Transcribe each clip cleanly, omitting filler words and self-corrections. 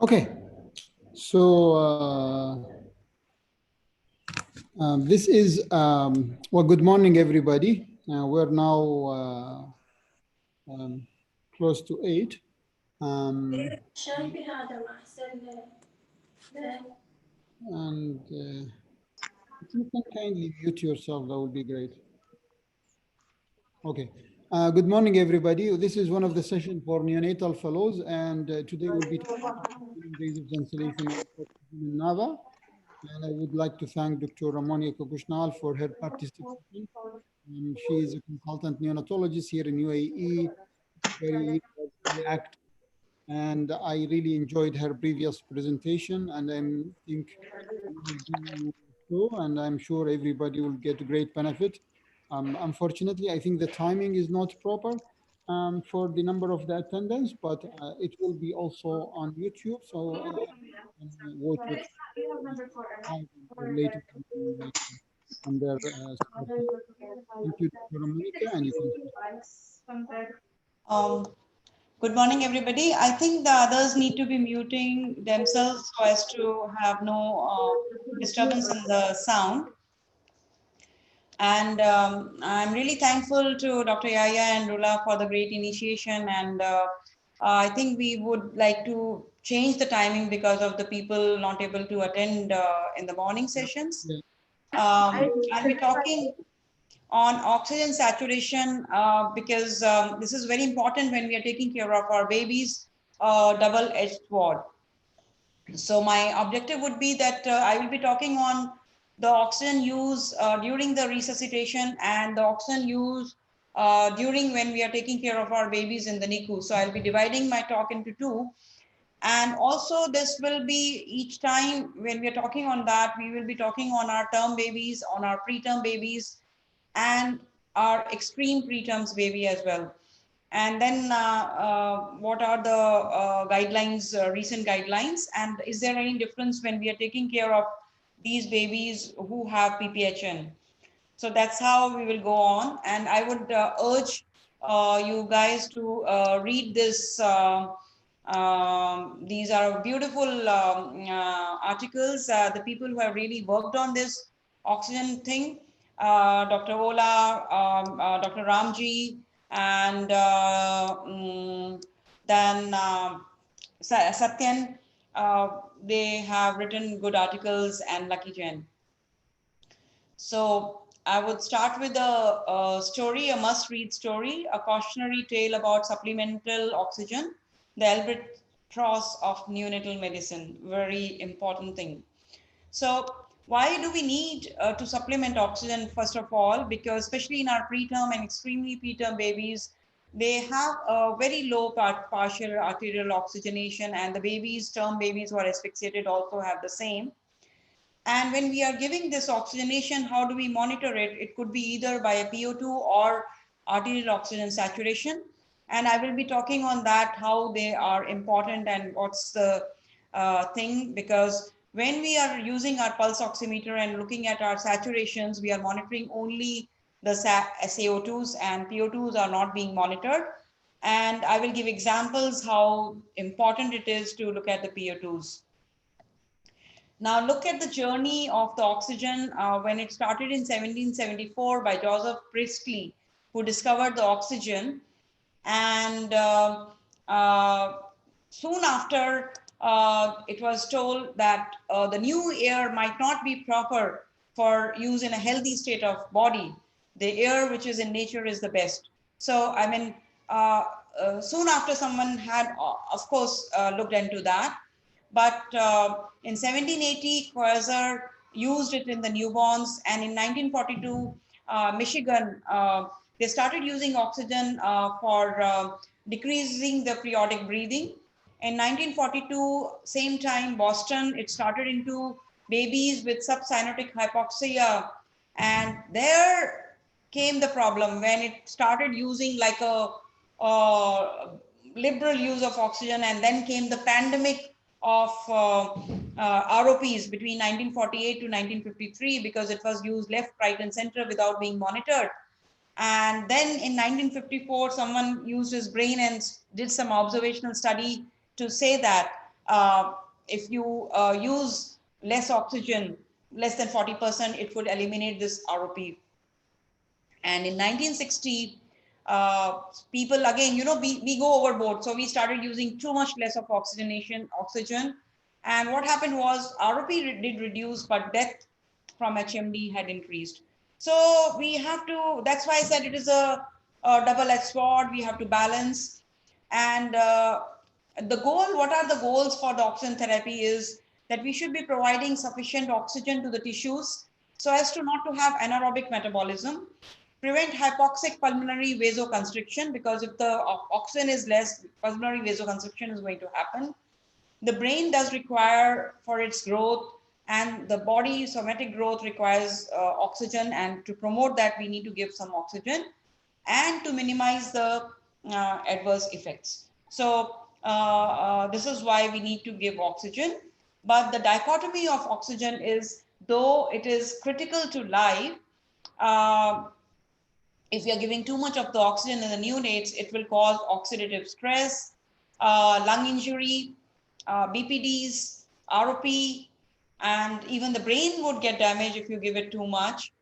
Okay, so this is, well, good morning, everybody. We're now close to 8. And if you can kindly mute yourself, that would be great. Okay. Good morning, everybody. This is one of the sessions for neonatal fellows, and today we'll be talking about invasive ventilation in NAVA. And I would like to thank Dr. Ramoni Kokushnal for her participation. She is a consultant neonatologist here in UAE, very active, and I really enjoyed her previous presentation, and I think so, and I'm sure everybody will get great benefit. Unfortunately, I think the timing is not proper for the number of the attendance, but it will be also on YouTube, so watch it later on their thank you, Dr. Monica, and you can. Good morning, everybody. I think the others need to be muting themselves so as to have no disturbance in the sound. And I'm really thankful to Dr. Yahya and Rula for the great initiation. And I think we would like to change the timing because of the people not able to attend in the morning sessions. I'll be talking on oxygen saturation because this is very important when we are taking care of our babies, double-edged sword. So my objective would be that I will be talking on the oxygen use during the resuscitation and the oxygen use during when we are taking care of our babies in the NICU. So I'll be dividing my talk into two. And also this will be each time when we are talking on that, we will be talking on our term babies, on our preterm babies, and our extreme preterms baby as well. And then what are the guidelines, recent guidelines, and is there any difference when we are taking care of these babies who have PPHN? So that's how we will go on. And I would urge you guys to read this. These are beautiful articles. The people who have really worked on this oxygen thing, Dr. Ola, Dr. Ramji, and then Satyan, they have written good articles, and Lucky Jain. So I would start with a story, a must-read story, a cautionary tale about supplemental oxygen, the albatross of neonatal medicine, very important thing. So why do we need to supplement oxygen, first of all? Because especially in our preterm and extremely preterm babies, they have a very low partial arterial oxygenation, and the babies, term babies who are asphyxiated also have the same. And when we are giving this oxygenation, how do we monitor it? It could be either by a PO2 or arterial oxygen saturation. And I will be talking on that, how they are important and what's the thing, because when we are using our pulse oximeter and looking at our saturations, we are monitoring only the SaO2s, and PO2s are not being monitored. And I will give examples how important it is to look at the PO2s. Now look at the journey of the oxygen when it started in 1774 by Joseph Priestley, who discovered the oxygen. And soon after, it was told that the new air might not be proper for use in a healthy state of body. The air which is in nature is the best. So, I mean, soon after someone had, of course, looked into that. But in 1780, Quasar used it in the newborns, and in 1942, Michigan, they started using oxygen for decreasing the periodic breathing. In 1942, same time, Boston, it started into babies with subcyanotic hypoxia, and there came the problem when it started using like a liberal use of oxygen, and then came the pandemic of ROPs between 1948 to 1953, because it was used left, right, and center without being monitored. And then in 1954, someone used his brain and did some observational study to say that if you use less oxygen, less than 40%, it would eliminate this ROP. And in 1960, people again, we go overboard. So we started using too much less of oxygen. And what happened was ROP did reduce, but death from HMD had increased. So we have to, that's why I said it is a double-edged sword. We have to balance. And the goal, what are the goals for the oxygen therapy is that we should be providing sufficient oxygen to the tissues so as to not to have anaerobic metabolism, prevent hypoxic pulmonary vasoconstriction, because if the oxygen is less, pulmonary vasoconstriction is going to happen. The brain does require for its growth, and the body somatic growth requires oxygen, and to promote that we need to give some oxygen and to minimize the adverse effects. So this is why we need to give oxygen. But the dichotomy of oxygen is, though it is critical to life, if we are giving too much of the oxygen in the neonates, it will cause oxidative stress, lung injury, BPDs, ROP, and even the brain would get damaged if you give it too much.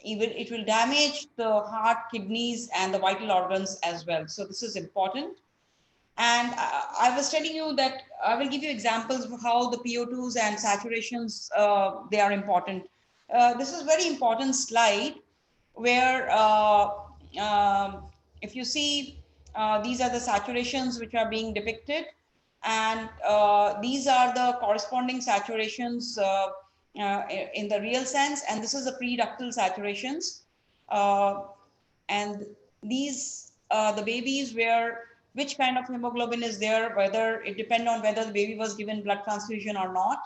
Even it will damage the heart, kidneys, and the vital organs as well. So this is important. And I was telling you that I will give you examples of how the PO2s and saturations, they are important. This is a very important slide where if you see, these are the saturations which are being depicted, and these are the corresponding saturations in the real sense, and this is the pre-ductal saturations, and these the babies where which kind of hemoglobin is there, whether it depend on whether the baby was given blood transfusion or not,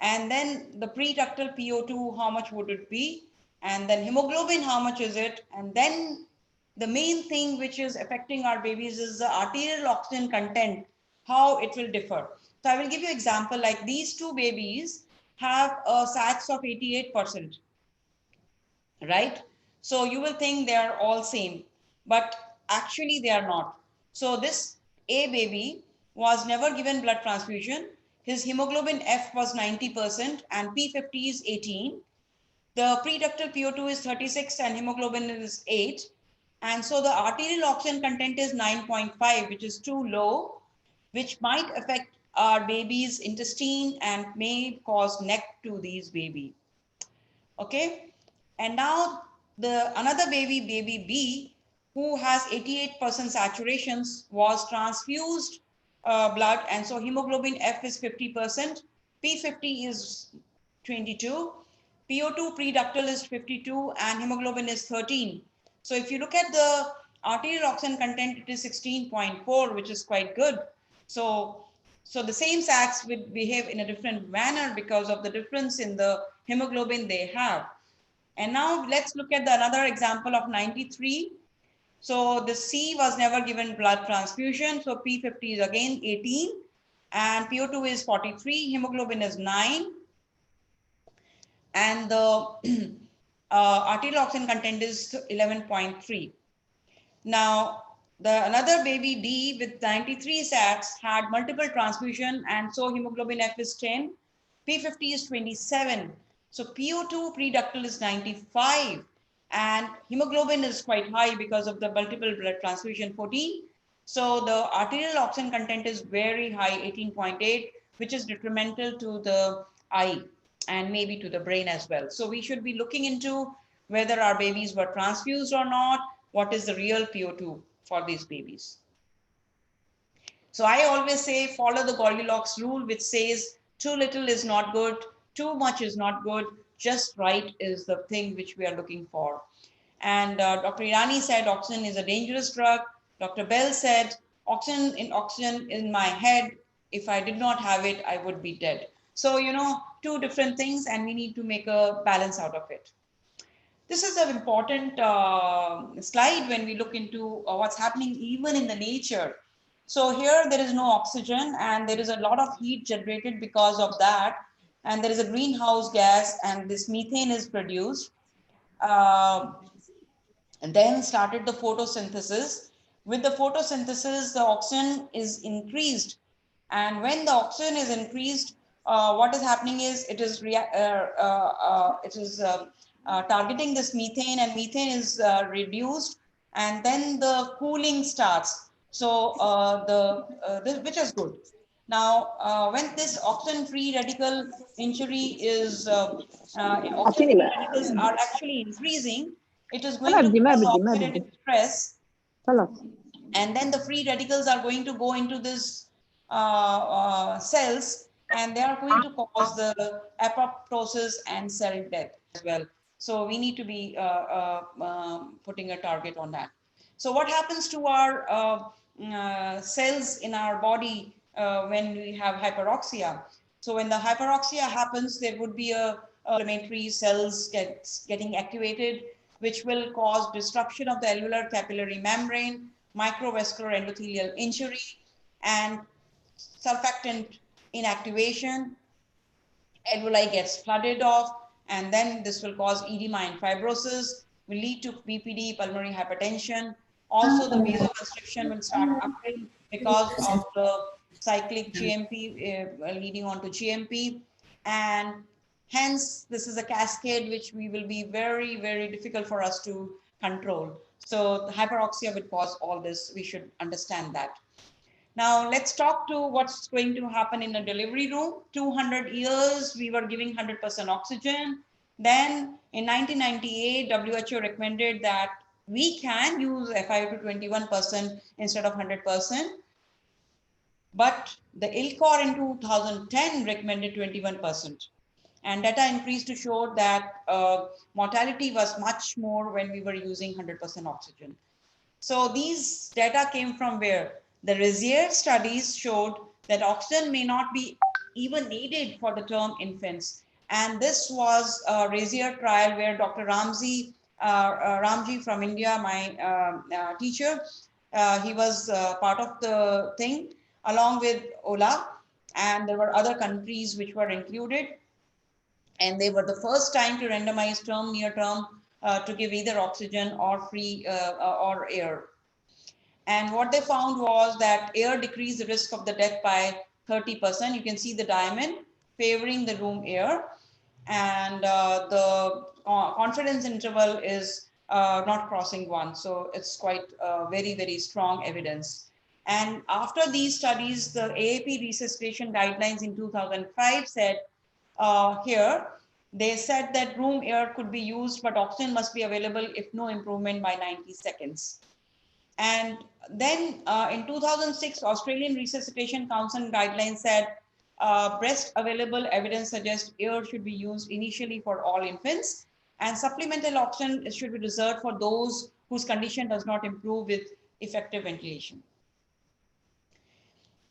and then the pre-ductal PO2, how much would it be, and then hemoglobin, how much is it, and then the main thing which is affecting our babies is the arterial oxygen content, how it will differ. So I will give you example, like these two babies have a SATs of 88%, right? So you will think they are all same, but actually they are not. So this A baby was never given blood transfusion. His hemoglobin F was 90% and P50 is 18. The preductal PO2 is 36 and hemoglobin is 8. And so the arterial oxygen content is 9.5, which is too low, which might affect our baby's intestine and may cause neck to these baby. Okay. And now the another baby, baby B, who has 88% saturations, was transfused blood, and so hemoglobin F is 50%, P50 is 22, PO2 preductal is 52, and hemoglobin is 13. So if you look at the arterial oxygen content, it is 16.4, which is quite good. So the same sacs would behave in a different manner because of the difference in the hemoglobin they have. And now let's look at another example of 93. So the C was never given blood transfusion. So P50 is again 18 and PO2 is 43, hemoglobin is 9. And the arterial oxygen content is 11.3. Now, another baby D with 93 SATs had multiple transfusion, and so hemoglobin F is 10, P50 is 27. So PO2 preductal is 95, and hemoglobin is quite high because of the multiple blood transfusion, 14. So the arterial oxygen content is very high, 18.8, which is detrimental to the eye and maybe to the brain as well. So we should be looking into whether our babies were transfused or not, what is the real PO2 for these babies. So I always say follow the Goldilocks rule, which says too little is not good, too much is not good, just right is the thing which we are looking for. And Dr. Irani said oxygen is a dangerous drug. Dr. Bell said oxygen in my head, if I did not have it, I would be dead. So, two different things, and we need to make a balance out of it. This is an important slide when we look into what's happening even in the nature. So here there is no oxygen and there is a lot of heat generated because of that. And there is a greenhouse gas and this methane is produced. and then started the photosynthesis. With the photosynthesis, the oxygen is increased, and when the oxygen is increased, what is happening is targeting this methane, and methane is reduced, and then the cooling starts. So which is good. Now, when this oxygen-free radical injury is oxygen-free radicals are actually increasing, it is going to cause oxidative stress, and then the free radicals are going to go into this cells, and they are going to cause the apoptosis and cell death as well. So we need to be putting a target on that. So what happens to our cells in our body when we have hyperoxia? So when the hyperoxia happens, there would be a inflammatory cells getting activated, which will cause disruption of the alveolar capillary membrane, microvascular endothelial injury, and surfactant inactivation. Alveoli gets flooded off, and then this will cause edema and fibrosis, will lead to BPD, pulmonary hypertension. Also, the vasoconstriction will start occurring because of the cyclic GMP leading on to GMP, and hence this is a cascade which we will be very, very difficult for us to control. So the hyperoxia would cause all this. We should understand that. Now let's talk to what's going to happen in a delivery room. 200 years, we were giving 100% oxygen. Then in 1998, WHO recommended that we can use FiO2 21% instead of 100%. But the ILCOR in 2010 recommended 21%. And data increased to show that mortality was much more when we were using 100% oxygen. So these data came from where? The REACHEL studies showed that oxygen may not be even needed for the term infants. And this was a REACHEL trial where Dr. Ramji from India, my teacher, he was part of the thing along with Ola, and there were other countries which were included. And they were the first time to randomize term, near term, to give either oxygen or free or air. And what they found was that air decreased the risk of the death by 30%. You can see the diamond favoring the room air. And the confidence interval is not crossing 1. So it's quite very, very strong evidence. And after these studies, the AAP resuscitation guidelines in 2005 said, here, they said that room air could be used, but oxygen must be available if no improvement by 90 seconds. And then in 2006, Australian Resuscitation Council guidelines said breast available evidence suggests air should be used initially for all infants, and supplemental oxygen should be reserved for those whose condition does not improve with effective ventilation.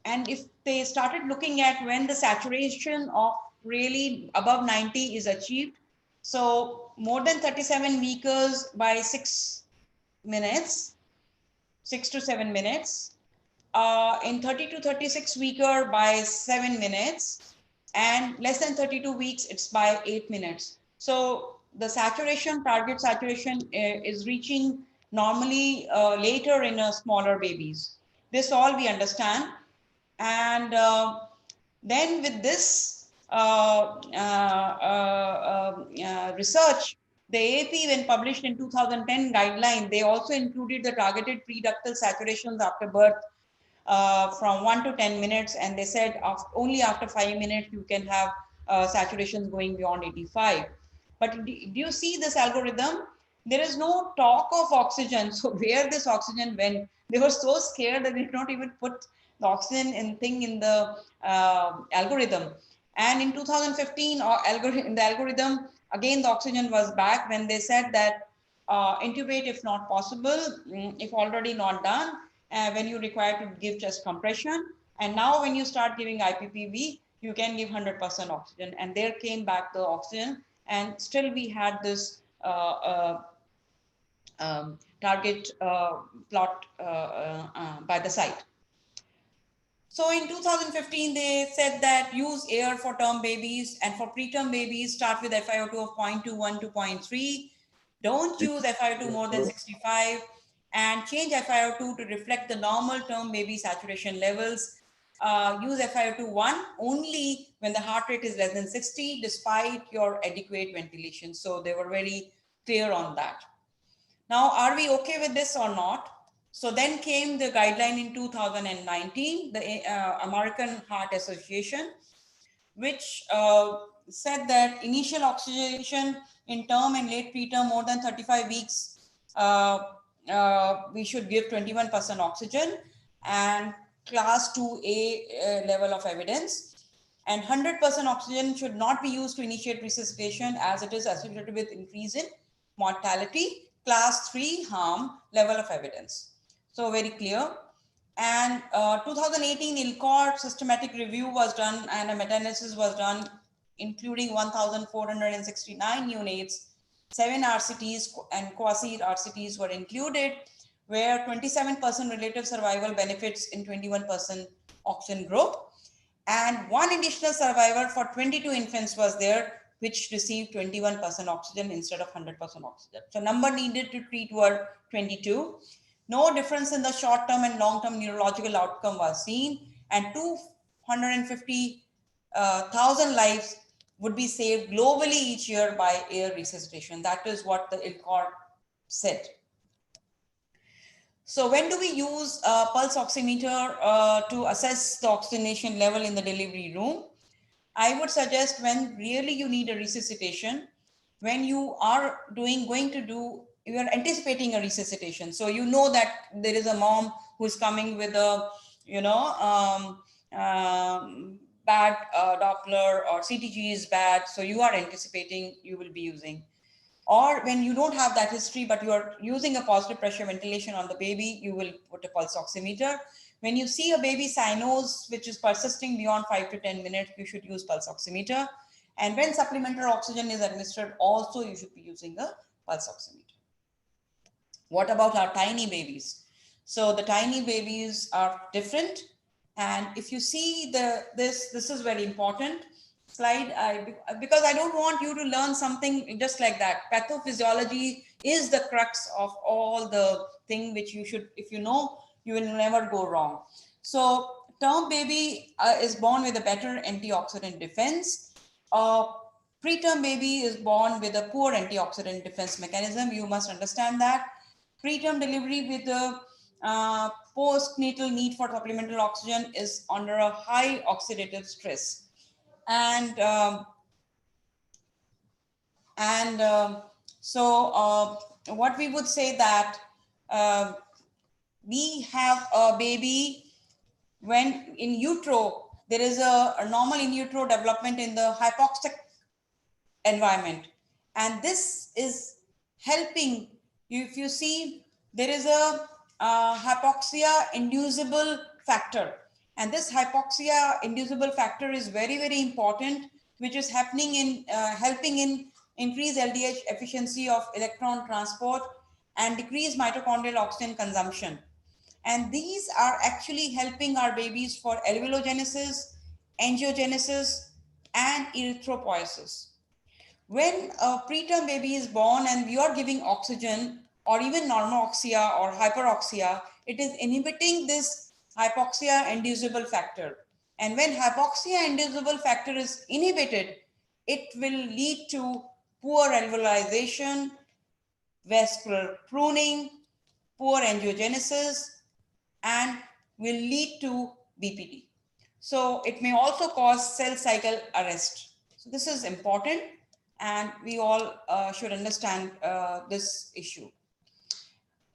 And if they started looking at when the saturation of really above 90 is achieved, so more than 37 meters by 6 minutes, 6 to 7 minutes, in 30 to 36 weeker by 7 minutes, and less than 32 weeks, it's by 8 minutes. So the saturation, target saturation is reaching normally later in smaller babies. This all we understand. And then with this research, the AAP, when published in 2010 guideline, they also included the targeted preductal saturations after birth from 1 to 10 minutes. And they said only after 5 minutes, you can have saturations going beyond 85. But do you see this algorithm? There is no talk of oxygen. So where this oxygen went? They were so scared that they did not even put the oxygen in the algorithm. And in 2015, in the algorithm, again, the oxygen was back when they said that intubate if not possible, if already not done, when you require to give chest compression. And now when you start giving IPPV, you can give 100% oxygen. And there came back the oxygen, and still we had this target plot by the site. So in 2015, they said that use air for term babies, and for preterm babies, start with FiO2 of 0.21 to 0.3. Don't use FiO2 more than 65, and change FiO2 to reflect the normal term baby saturation levels. Use FiO2 1 only when the heart rate is less than 60, despite your adequate ventilation. So they were very clear on that. Now, are we okay with this or not? So then came the guideline in 2019, the American Heart Association, which said that initial oxygenation in term and late preterm more than 35 weeks, we should give 21% oxygen, and class 2A level of evidence. And 100% oxygen should not be used to initiate resuscitation, as it is associated with increase in mortality. Class 3 harm level of evidence. So very clear. And 2018 ILCOR systematic review was done, and a meta-analysis was done, including 1,469 neonates, 7 RCTs and quasi-RCTs were included, where 27% relative survival benefits in 21% oxygen group. And one additional survivor for 22 infants was there, which received 21% oxygen instead of 100% oxygen. So number needed to treat were 22. No difference in the short-term and long-term neurological outcome was seen, and 250,000 lives would be saved globally each year by air resuscitation. That is what the ILCOR said. So when do we use a pulse oximeter to assess the oxygenation level in the delivery room? I would suggest when really you need a resuscitation, when you are you are anticipating a resuscitation. So you know that there is a mom who's coming with a, bad Doppler, or CTG is bad. So you are anticipating you will be using. Or when you don't have that history, but you are using a positive pressure ventilation on the baby, you will put a pulse oximeter. When you see a baby cyanose, which is persisting beyond 5 to 10 minutes, you should use pulse oximeter. And when supplemental oxygen is administered, also you should be using a pulse oximeter. What about our tiny babies? So the tiny babies are different. And if you see this is very important slide, because I don't want you to learn something just like that. Pathophysiology is the crux of all the thing which you should, if you know, you will never go wrong. So term baby is born with a better antioxidant defense. Preterm baby is born with a poor antioxidant defense mechanism. You must understand that. Preterm delivery with the postnatal need for supplemental oxygen is under a high oxidative stress. And so what we would say that we have a baby when in utero, there is a normal in utero development in the hypoxic environment. And this is helping you. If you see, there is a hypoxia inducible factor. And this hypoxia inducible factor is very, very important, which is happening in helping in increase LDH efficiency of electron transport and decrease mitochondrial oxygen consumption. And these are actually helping our babies for alveologenesis, angiogenesis, and erythropoiesis. When a preterm baby is born and we are giving oxygen or even normoxia or hyperoxia, it is inhibiting this hypoxia inducible factor. And when hypoxia inducible factor is inhibited, it will lead to poor alveolization, vascular pruning, poor angiogenesis, and will lead to BPD. So it may also cause cell cycle arrest. So this is important, and we all should understand this issue.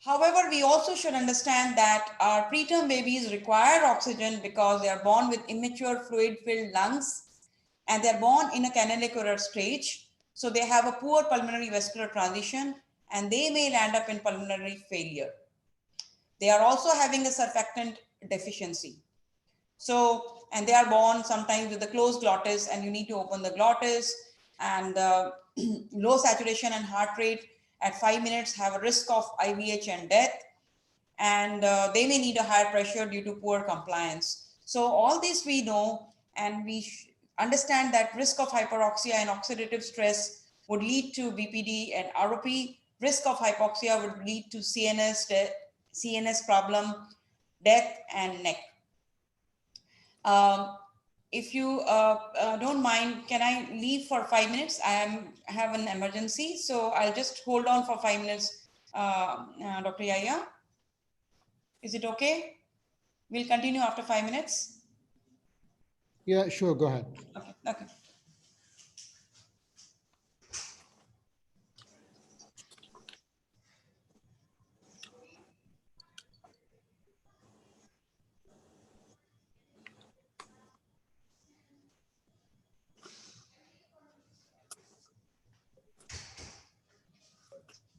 However, we also should understand that our preterm babies require oxygen because they are born with immature fluid-filled lungs, and they are born in a canalicular stage. So they have a poor pulmonary vascular transition, and they may land up in pulmonary failure. They are also having a surfactant deficiency. So, and they are born sometimes with a closed glottis, and you need to open the glottis, and low saturation and heart rate at 5 minutes have a risk of IVH and death. And they may need a higher pressure due to poor compliance. So all this we know, and we understand that risk of hyperoxia and oxidative stress would lead to BPD and ROP. risk of hypoxia would lead to CNS problem, death, and neck. If you don't mind, can I leave for 5 minutes? I have an emergency, so I'll just hold on for 5 minutes, Dr. Yahya. Is it okay? We'll continue after 5 minutes. Yeah, sure, go ahead. Okay, okay.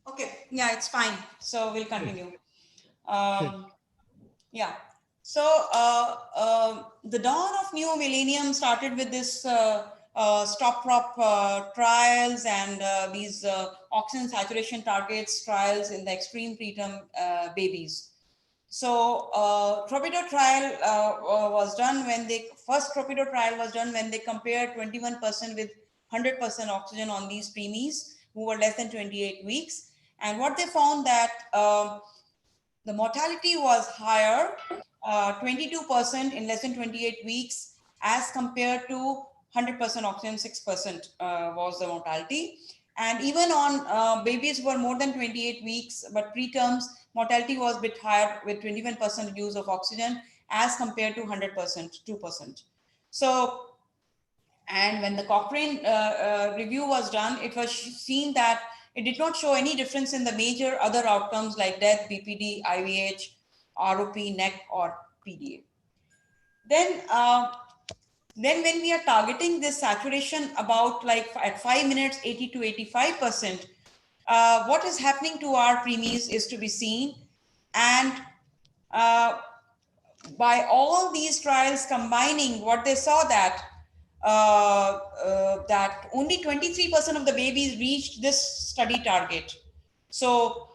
Okay, yeah, it's fine. So we'll continue. Yeah. So the dawn of new millennium started with this stop prop trials and these oxygen saturation targets trials in the extreme preterm babies. So torpedo trial was done when first torpedo trial was done when they compared 21% with 100% oxygen on these preemies who were less than 28 weeks. And what they found that the mortality was higher, 22% in less than 28 weeks as compared to 100% oxygen, 6% was the mortality. And even on babies who were more than 28 weeks, but preterms, mortality was a bit higher with 21% use of oxygen as compared to 100%, 2%. So, and when the Cochrane review was done, it was seen that it did not show any difference in the major other outcomes like death, BPD, IVH, ROP, NEC, or PDA. Then when we are targeting this saturation about like at 5 minutes, 80 to 85%, what is happening to our preemies is to be seen. And by all these trials combining, what they saw that that only 23% of the babies reached this study target. So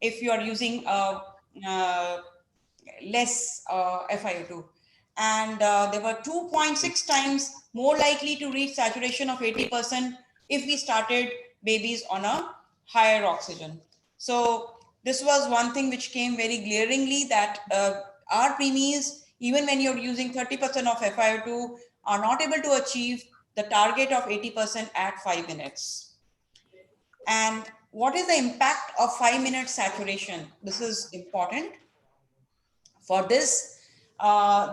if you are using less FiO2, and they were 2.6 times more likely to reach saturation of 80% if we started babies on a higher oxygen. So this was one thing which came very glaringly, that our preemies, even when you're using 30% of FiO2, are not able to achieve the target of 80% at 5 minutes. And what is the impact of 5 minute saturation? This is important. For this,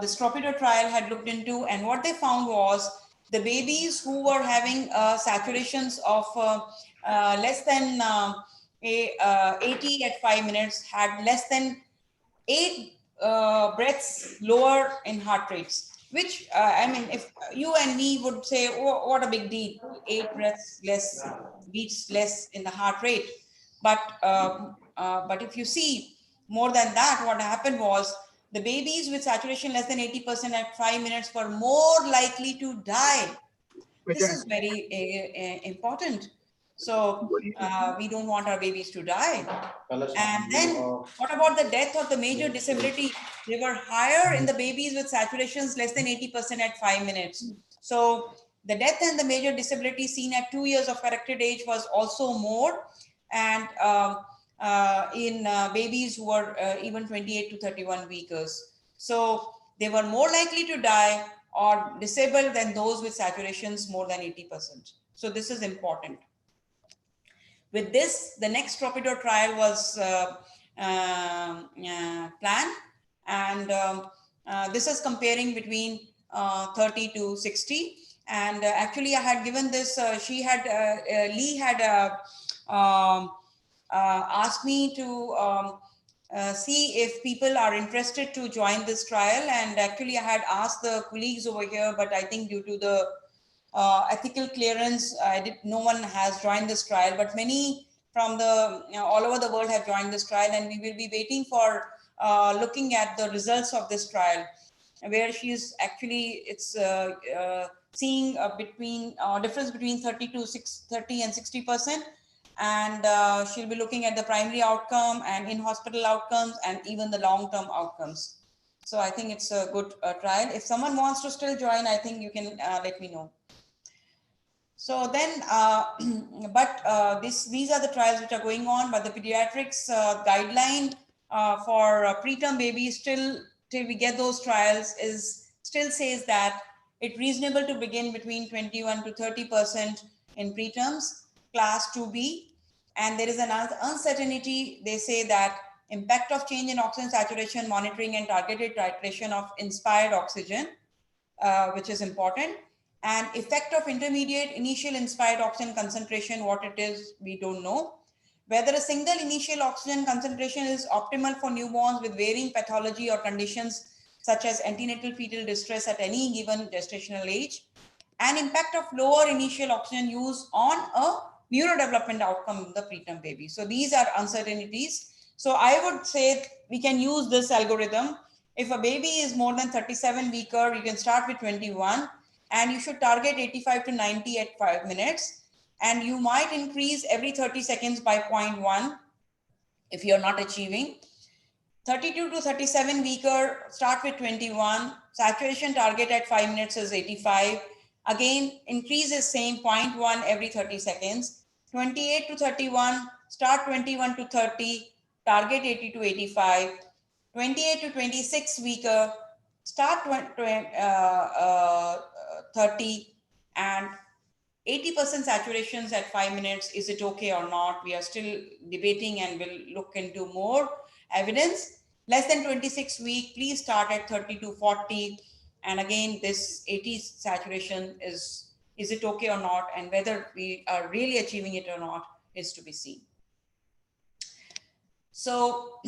this torpedo trial had looked into, and what they found was the babies who were having saturations of less than 80 at 5 minutes had less than 8 breaths lower in heart rates, which I mean, if you and me would say, oh, what a big deal, 8 breaths less, beats less in the heart rate. But if you see more than that, what happened was the babies with saturation less than 80% at 5 minutes were more likely to die. This is very important. So we don't want our babies to die. And then what about the death or the major disability? They were higher in the babies with saturations less than 80% at 5 minutes. So the death and the major disability seen at 2 years of corrected age was also more. And in babies who were even 28 to 31 weekers. So they were more likely to die or disabled than those with saturations more than 80%. So this is important. With this, the next torpedo trial was planned, and this is comparing between 30 to 60. And actually, I had given this. Lee had asked me to see if people are interested to join this trial. And actually, I had asked the colleagues over here, but I think due to the ethical clearance, no one has joined this trial, but many from the all over the world have joined this trial, and we will be waiting for looking at the results of this trial, where she's actually seeing a difference between 30 and 60%, and she'll be looking at the primary outcome and in-hospital outcomes and even the long-term outcomes. So I think it's a good trial. If someone wants to still join, I think you can let me know. So then, these are the trials which are going on, but the pediatrics guideline for preterm babies till we get those trials is still says that it's reasonable to begin between 21 to 30% in preterms, class 2B. And there is an uncertainty. They say that impact of change in oxygen saturation monitoring and targeted titration of inspired oxygen, which is important. And effect of intermediate initial inspired oxygen concentration, what it is, we don't know. Whether a single initial oxygen concentration is optimal for newborns with varying pathology or conditions such as antenatal fetal distress at any given gestational age, and impact of lower initial oxygen use on a neurodevelopment outcome of the preterm baby. So these are uncertainties. So I would say we can use this algorithm. If a baby is more than 37 weeker, you can start with 21 and you should target 85 to 90 at 5 minutes. And you might increase every 30 seconds by 0.1 if you're not achieving. 32 to 37 weeker, start with 21. Saturation target at 5 minutes is 85. Again, increase is same 0.1 every 30 seconds. 28 to 31, start 21 to 30, target 80 to 85. 28 to 26 weeker, start 30 and 80% saturations at 5 minutes. Is it okay or not? We are still debating and we'll look into more evidence. Less than 26 week, please start at 30 to 40. And again, this 80 saturation is it okay or not? And whether we are really achieving it or not is to be seen. So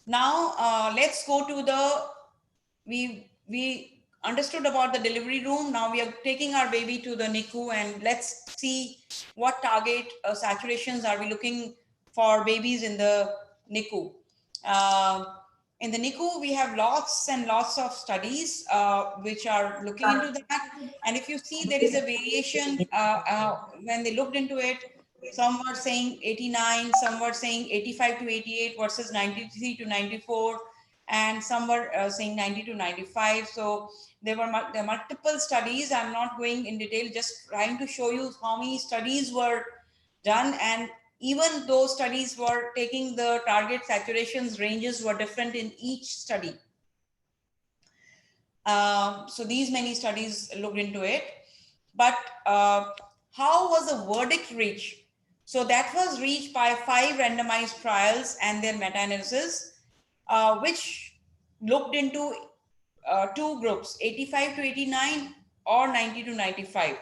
now let's go to the, we understood about the delivery room. Now we are taking our baby to the NICU and let's see what target saturations are we looking for babies in the NICU. In the NICU, we have lots and lots of studies which are looking into that. And if you see, there is a variation when they looked into it. Some were saying 89, some were saying 85 to 88 versus 93 to 94. And some were saying 90 to 95. So there are multiple studies. I'm not going in detail, just trying to show you how many studies were done. And even those studies were taking the target saturations ranges were different in each study. So these many studies looked into it. But how was the verdict reached? So that was reached by 5 randomized trials and their meta-analysis, which looked into 2 groups, 85 to 89 or 90 to 95.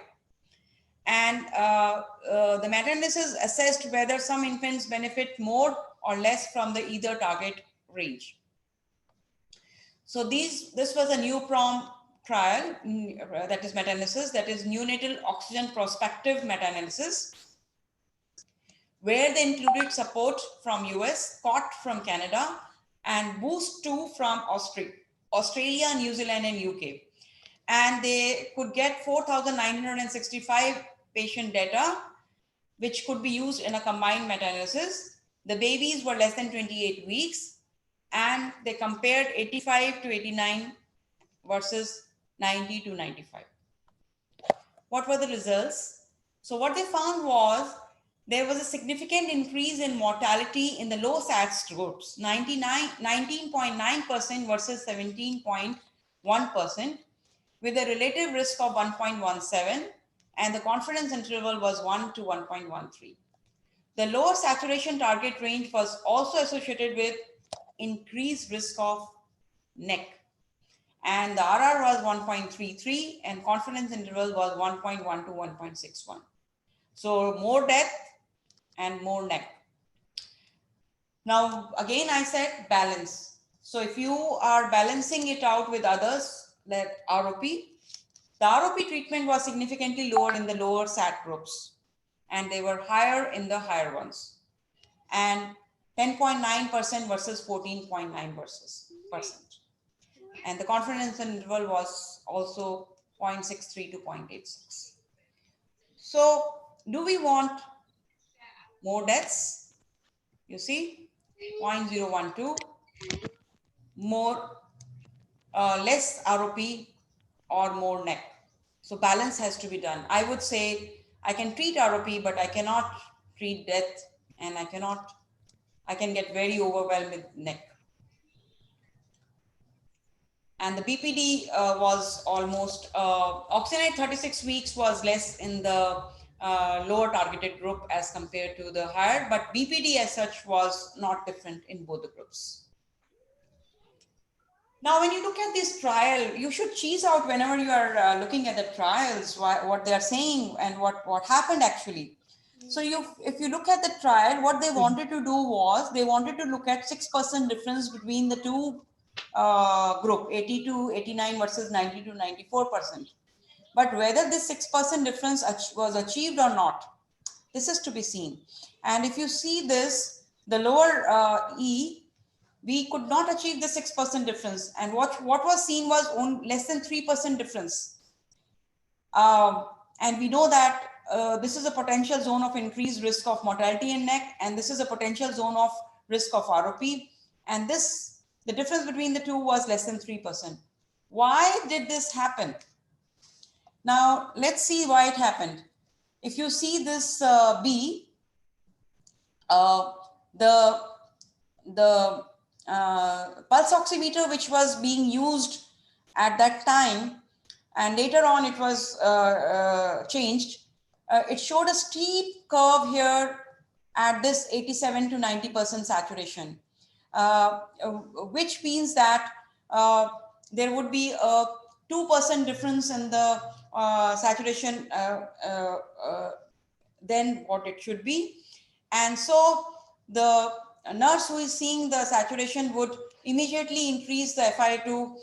And the meta-analysis assessed whether some infants benefit more or less from the either target range. So this was a new PROM trial, that is meta-analysis, that is neonatal oxygen prospective meta-analysis, where they included support from US, COT from Canada, and Boost 2 from Australia, New Zealand, and UK. And they could get 4,965 patient data, which could be used in a combined meta-analysis. The babies were less than 28 weeks, and they compared 85 to 89 versus 90 to 95. What were the results? So what they found was there was a significant increase in mortality in the low SATs groups, 19.9% versus 17.1%, with a relative risk of 1.17, and the confidence interval was 1 to 1.13. The lower saturation target range was also associated with increased risk of neck, and the RR was 1.33 and confidence interval was 1.1 to 1.61. So more death and more neck. Now, again, I said balance. So if you are balancing it out with others, like ROP, the ROP treatment was significantly lower in the lower SAT groups, and they were higher in the higher ones, and 10.9% versus 14.9%. And the confidence interval was also 0.63 to 0.86. So do we want more deaths? You see, 0.012, more, less ROP or more neck. So balance has to be done. I would say I can treat ROP, but I cannot treat death, and I can get very overwhelmed with neck. And the BPD was almost, oxygenate 36 weeks was less in the lower targeted group as compared to the higher, but BPD as such was not different in both the groups. Now, when you look at this trial, you should tease out whenever you are looking at the trials, what they are saying and what happened actually. So if you look at the trial, what they wanted to do was they wanted to look at 6% difference between the two group, 80 to 89 versus 90 to 94%. But whether this 6% difference was achieved or not, this is to be seen. And if you see this, the lower E, we could not achieve the 6% difference. And what was seen was less than 3% difference. And we know that this is a potential zone of increased risk of mortality in neck, and this is a potential zone of risk of ROP. And the difference between the two was less than 3%. Why did this happen? Now, let's see why it happened. If you see this B, the pulse oximeter, which was being used at that time, and later on it was changed, it showed a steep curve here at this 87 to 90% saturation, which means that there would be a 2% difference in the saturation than what it should be. And so the nurse who is seeing the saturation would immediately increase the FiO2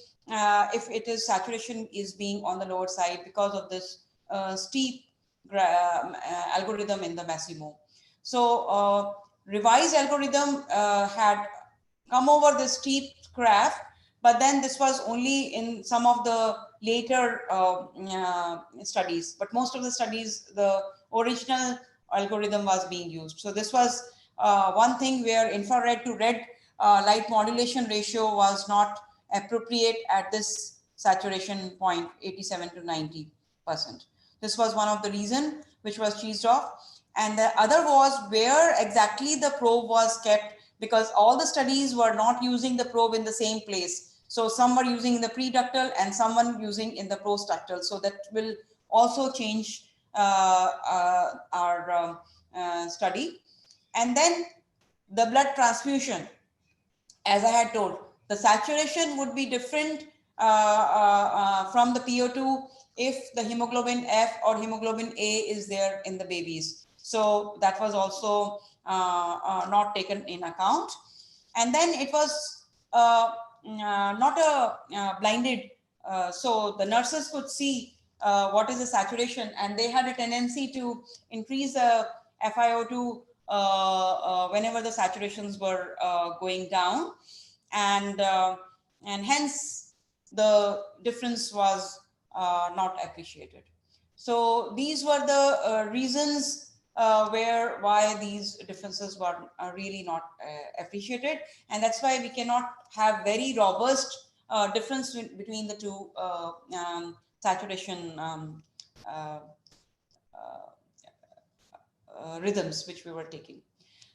if it is saturation is being on the lower side because of this steep algorithm in the Massimo. So revised algorithm had come over the steep graph, but then this was only in some of the later studies, but most of the studies, the original algorithm was being used. So this was one thing where infrared to red light modulation ratio was not appropriate at this saturation point, 87 to 90%. This was one of the reason which was cheesed off. And the other was where exactly the probe was kept, because all the studies were not using the probe in the same place. So some were using in the preductal and someone using in the postductal. So that will also change our study. And then the blood transfusion, as I had told, the saturation would be different from the PO2 if the hemoglobin F or hemoglobin A is there in the babies. So that was also not taken in account. And then it was not a blinded, so the nurses could see what is the saturation, and they had a tendency to increase the FiO2 whenever the saturations were going down, and hence the difference was not appreciated. So these were the reasons why these differences were really not appreciated, and that's why we cannot have very robust difference between the two saturation rhythms which we were taking.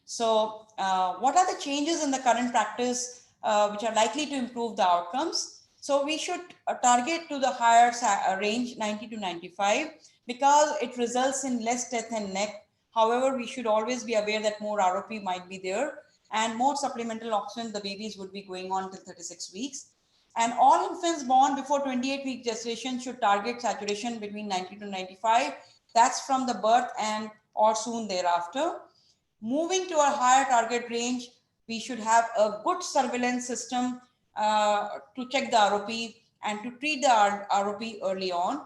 So what are the changes in the current practice which are likely to improve the outcomes? So we should target to the higher range, 90 to 95, because it results in less death and neck. However, we should always be aware that more ROP might be there, and more supplemental oxygen, the babies would be going on till 36 weeks. And all infants born before 28-week gestation should target saturation between 90 to 95. That's from the birth and or soon thereafter. Moving to a higher target range, we should have a good surveillance system to check the ROP and to treat the ROP early on.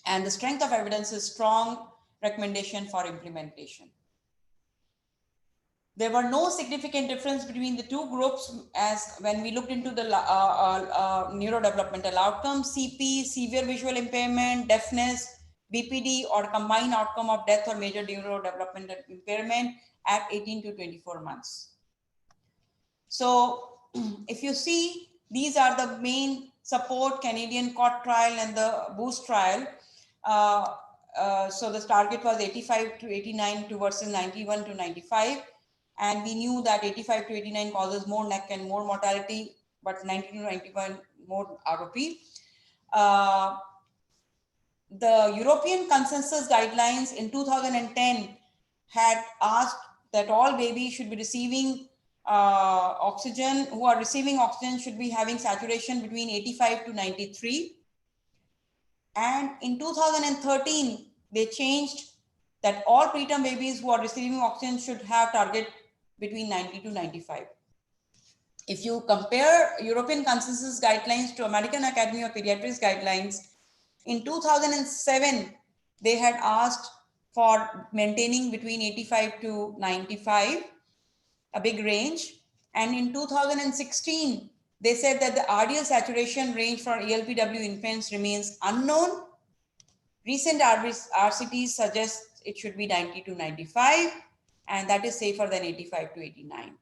And the strength of evidence is strong recommendation for implementation. There were no significant difference between the two groups as when we looked into the neurodevelopmental outcomes, CP, severe visual impairment, deafness, BPD, or combined outcome of death or major neurodevelopmental impairment at 18 to 24 months. So if you see, these are the main support, Canadian COT trial and the BOOST trial. So the target was 85 to 89 to versus 91 to 95. And we knew that 85 to 89 causes more neck and more mortality, but 90 to 91 more ROP. The European consensus guidelines in 2010 had asked that all babies should be receiving oxygen, who are receiving oxygen should be having saturation between 85 to 93. And in 2013, they changed that all preterm babies who are receiving oxygen should have target between 90 to 95. If you compare European consensus guidelines to American Academy of Pediatrics guidelines, in 2007, they had asked for maintaining between 85 to 95, a big range. And in 2016, they said that the ideal saturation range for ELPW infants remains unknown. Recent RCTs suggest it should be 90 to 95, and that is safer than 85 to 89.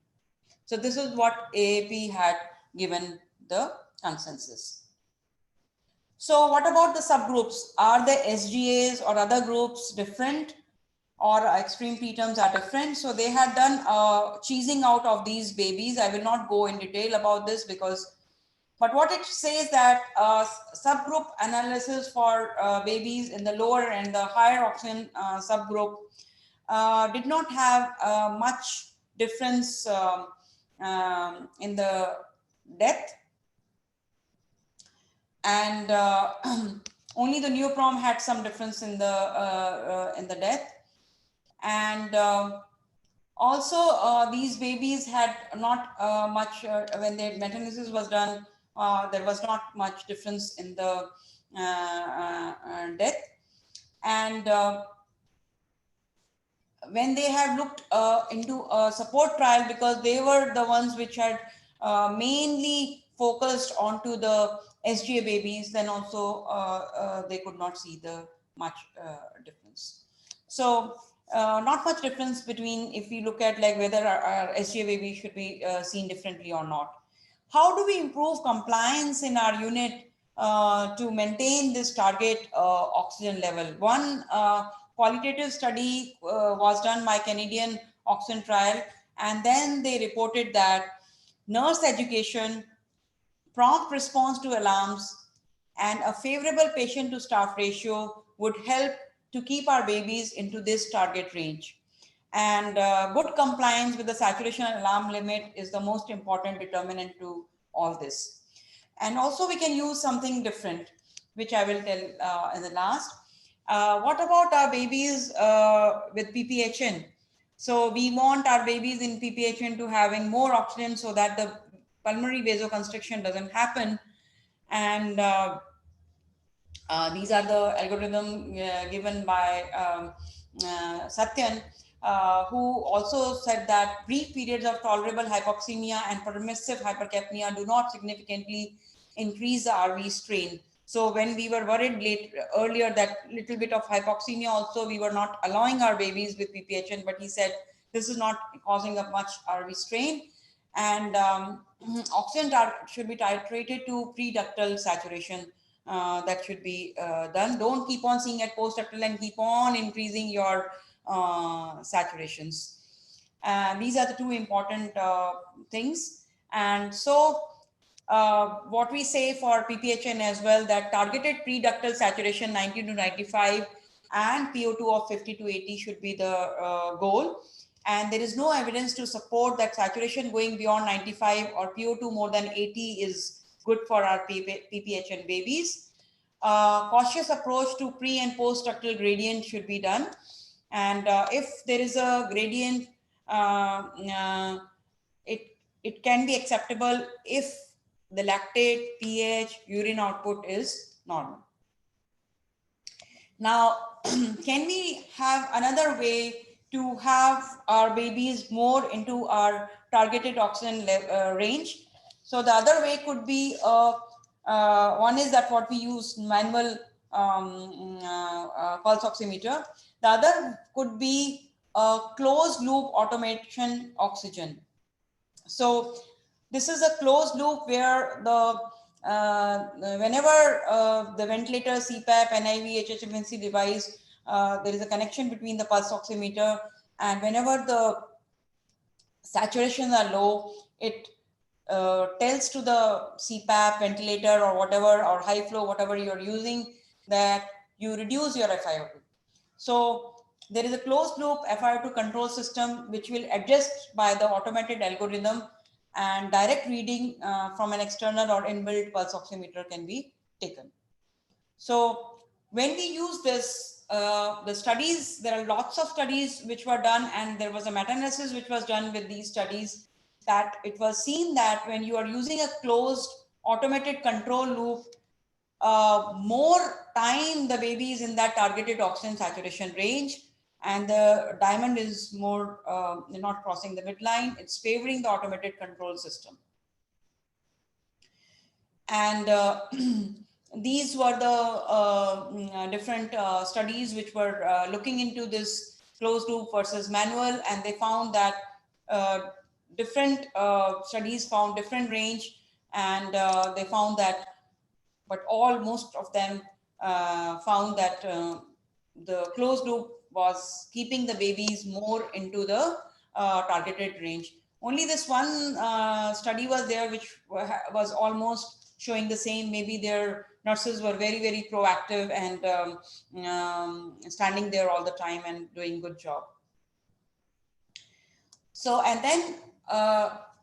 So this is what AAP had given the consensus. So what about the subgroups? Are the SGAs or other groups different, or extreme preterms are different? So they had done cheesing out of these babies. I will not go in detail about this but what it says that subgroup analysis for babies in the lower and the higher oxygen subgroup did not have much difference in the death. And only the neoprom had some difference in the death. And also these babies had not much, when their meta-analysis was done, there was not much difference in the death. And when they had looked into a support trial, because they were the ones which had mainly focused onto the SGA babies, then also they could not see the much difference. So not much difference between, if we look at like whether our SGA babies should be seen differently or not. How do we improve compliance in our unit to maintain this target oxygen level? One qualitative study was done by Canadian oxygen trial, and then they reported that nurse education, prompt response to alarms, and a favorable patient to staff ratio would help to keep our babies into this target range. And good compliance with the saturation alarm limit is the most important determinant to all this. And also we can use something different, which I will tell in the last. What about our babies with PPHN? So we want our babies in PPHN to having more oxygen so that the pulmonary vasoconstriction doesn't happen. And these are the algorithm given by Satyan, who also said that brief periods of tolerable hypoxemia and permissive hypercapnia do not significantly increase the RV strain. So when we were worried earlier that little bit of hypoxemia also, we were not allowing our babies with PPHN, but he said this is not causing a much RV strain. And oxygen should be titrated to pre-ductal saturation. That should be done. Don't keep on seeing at post-ductal and keep on increasing your saturations. These are the two important things. And so what we say for PPHN as well, that targeted pre-ductal saturation 90 to 95 and PO2 of 50 to 80 should be the goal. And there is no evidence to support that saturation going beyond 95 or PO2 more than 80 is good for our PPHN babies. Cautious approach to pre and post ductal gradient should be done. And if there is a gradient, it can be acceptable if the lactate, pH, urine output is normal. Now, can we have another way to have our babies more into our targeted oxygen range? So the other way could be, one is that what we use manual pulse oximeter. The other could be a closed loop automation oxygen. So this is a closed loop where the whenever the ventilator, CPAP, NIV, HFNC device there is a connection between the pulse oximeter, and whenever the saturations are low, it tells to the CPAP, ventilator, or whatever, or high flow, whatever you're using, that you reduce your FiO2. So there is a closed loop FiO2 control system which will adjust by the automated algorithm, and direct reading from an external or inbuilt pulse oximeter can be taken. So when we use this, the studies, there are lots of studies which were done, and there was a meta-analysis which was done with these studies, that it was seen that when you are using a closed automated control loop, more time the baby is in that targeted oxygen saturation range, and the diamond is more not crossing the midline. It's favoring the automated control system. And these were the different studies which were looking into this closed loop versus manual, and they found that different studies found different range, and they found that, but most of them found that the closed loop was keeping the babies more into the targeted range. Only this one study was there which was almost showing the same. Maybe their nurses were very, very proactive and standing there all the time and doing good job. So, and then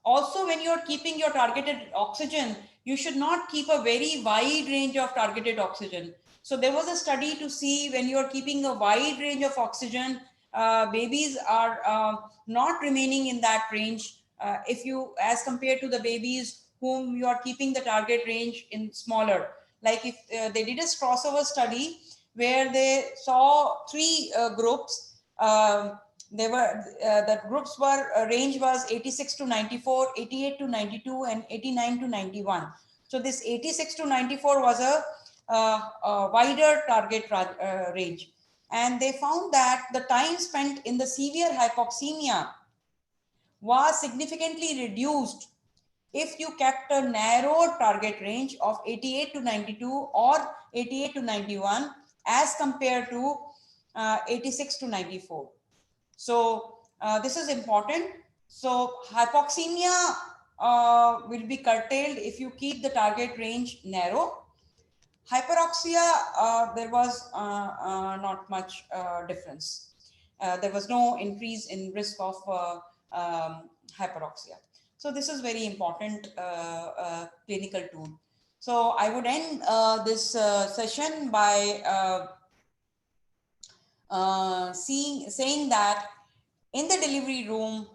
also when you're keeping your targeted oxygen, you should not keep a very wide range of targeted oxygen. So there was a study to see when you're keeping a wide range of oxygen, babies are not remaining in that range if you, as compared to the babies whom you are keeping the target range in smaller. Like if they did a crossover study where they saw three groups. They were the groups were range was 86 to 94, 88 to 92, and 89 to 91. So this 86 to 94 was a wider target range, and they found that the time spent in the severe hypoxemia was significantly reduced if you kept a narrow target range of 88 to 92 or 88 to 91 as compared to 86 to 94. So this is important. So hypoxemia will be curtailed if you keep the target range narrow. Hyperoxia, there was not much difference. There was no increase in risk of hyperoxia. So this is very important clinical tool. So I would end this session by saying that in the delivery room,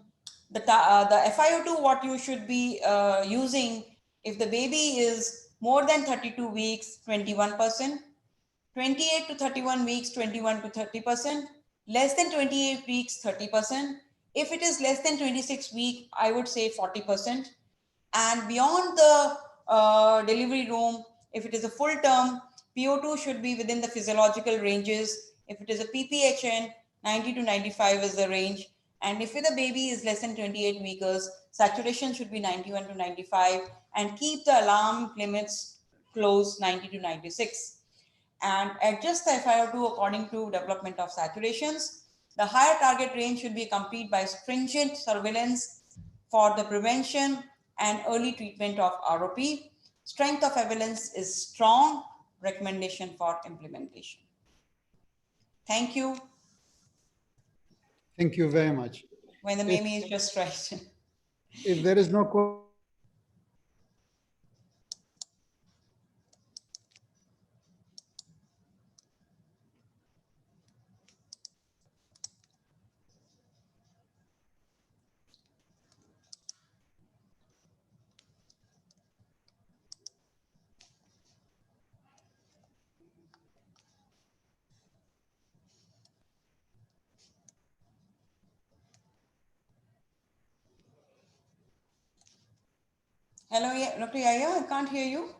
the FiO2 what you should be using, if the baby is more than 32 weeks, 21%, 28 to 31 weeks, 21 to 30%, less than 28 weeks, 30%. If it is less than 26 weeks, I would say 40%. And beyond the delivery room, if it is a full term, PO2 should be within the physiological ranges. If it is a PPHN, 90 to 95 is the range. And if the baby is less than 28 weeks, saturation should be 91 to 95, and keep the alarm limits close, 90 to 96. And adjust the FiO2 according to development of saturations. The higher target range should be accompanied by stringent surveillance for the prevention and early treatment of ROP. Strength of evidence is strong. Recommendation for implementation. Thank you. Thank you very much. When the Mimi is just right. If there is no question, Hello, Dr. Yaya, I can't hear you.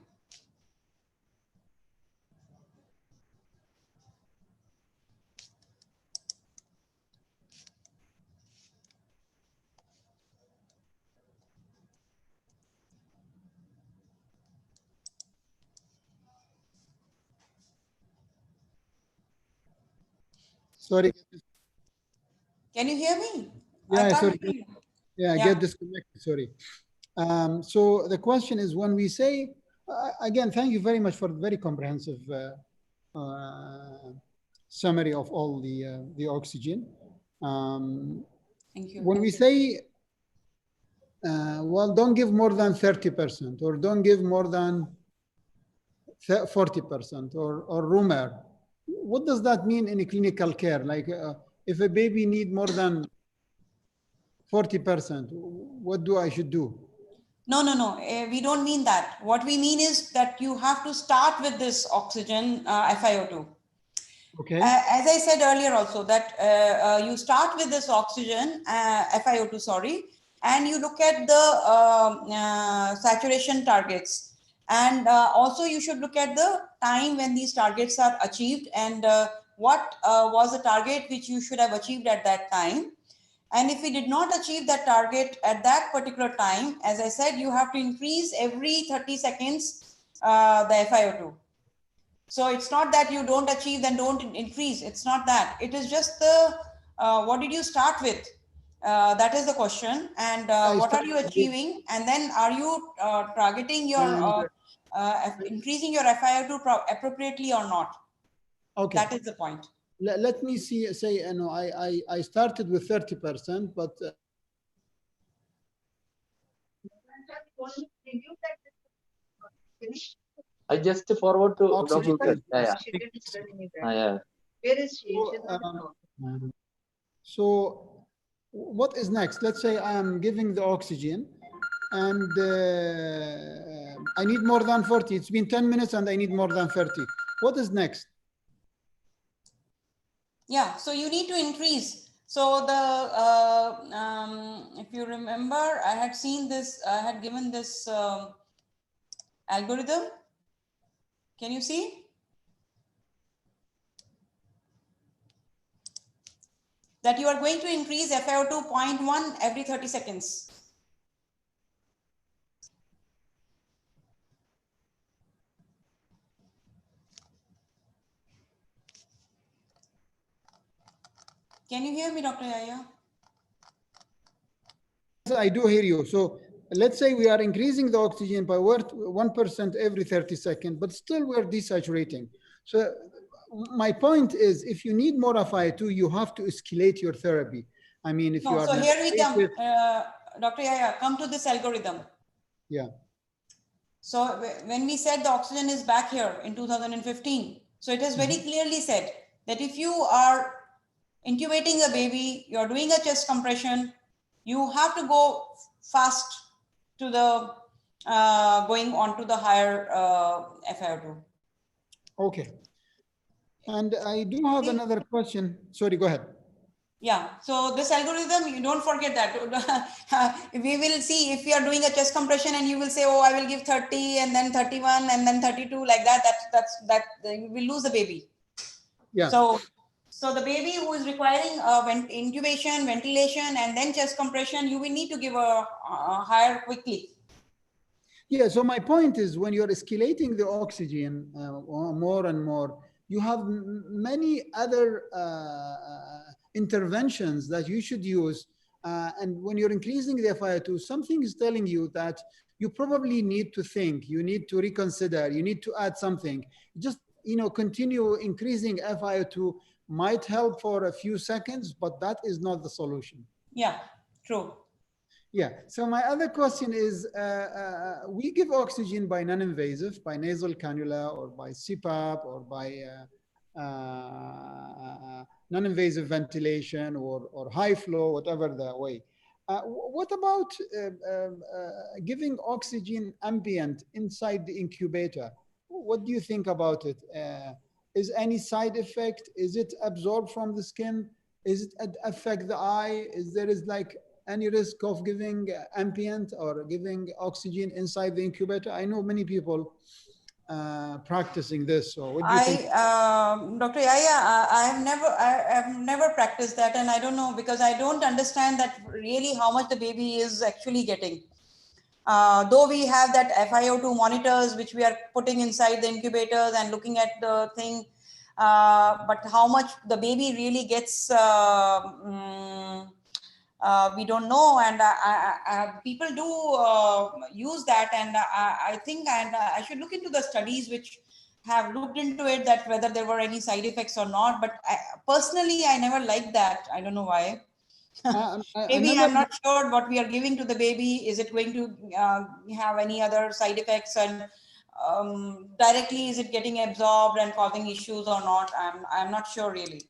Sorry. Can you hear me? I Yeah, can't sorry. hear you. Yeah, Yeah. get disconnected. Sorry. So the question is, when we say, again, thank you very much for the very comprehensive summary of all the oxygen. Thank you. When we say, well, don't give more than 30% or don't give more than 40% or rumor, what does that mean in a clinical care? Like if a baby need more than 40%, what do I should do? No, no, no. We don't mean that. What we mean is that you have to start with this oxygen FiO2. Okay. As I said earlier also that you start with this oxygen, FiO2, sorry, and you look at the saturation targets. And also you should look at the time when these targets are achieved and what was the target which you should have achieved at that time. And if we did not achieve that target at that particular time, as I said, you have to increase every 30 seconds the FiO2. So it's not that you don't achieve, then don't increase. It's not that. It is just the, what did you start with? That is the question. And what are you achieving? And then are you targeting your, increasing your FiO2 appropriately or not? Okay. That is the point. Let me see, say, you know, I started with 30%, but I just forward to oxygen. Dr. Yeah. So what is next? Let's say I am giving the oxygen and I need more than 40. It's been 10 minutes and I need more than 30. What is next? Yeah, so you need to increase. So the, if you remember, I had seen this, I had given this algorithm. Can you see? That you are going to increase FiO2 0.1 every 30 seconds. Can you hear me, Dr. Yahya? I do hear you. So let's say we are increasing the oxygen by 1% every 30 seconds, but still we're desaturating. So my point is, if you need more FiO2, you have to escalate your therapy. I mean, if you are... So here we come, Dr. Yahya, come to this algorithm. Yeah. So when we said the oxygen is back here in 2015, so it has very clearly said that if you are intubating a baby, you're doing a chest compression, you have to go fast to the going on to the higher FiO2. Okay. And I do have another question. Sorry, go ahead. Yeah, so this algorithm, you don't forget that. We will see if we are doing a chest compression and you will say, oh, I will give 30 and then 31 and then 32 like that, you will lose the baby. Yeah. So the baby who is requiring intubation, ventilation, and then chest compression, you will need to give a higher quickly. Yeah, so my point is, when you're escalating the oxygen more and more, you have many other interventions that you should use. And when you're increasing the FiO2, something is telling you that you probably need to think, you need to reconsider, you need to add something. Just, you know, continue increasing FiO2 might help for a few seconds, but that is not the solution. Yeah, true. Yeah, so my other question is, we give oxygen by non-invasive, by nasal cannula or by CPAP or by non-invasive ventilation or high flow, whatever the way. What about giving oxygen ambient inside the incubator? What do you think about it? Is any side effect? Is it absorbed from the skin? Is it affect the eye? Is there like any risk of giving ambient or giving oxygen inside the incubator? I know many people practicing this. So what do you think? Dr. Yahya, I have never practiced that, and I don't know, because I don't understand that really how much the baby is actually getting. Though we have that FiO2 monitors which we are putting inside the incubators and looking at the thing, but how much the baby really gets, we don't know. And people do use that, and I think, and I should look into the studies which have looked into it, that whether there were any side effects or not. But personally, I never liked that. I don't know why. Maybe I'm not sure what we are giving to the baby. Is it going to have any other side effects, and directly is it getting absorbed and causing issues or not? I'm not sure really.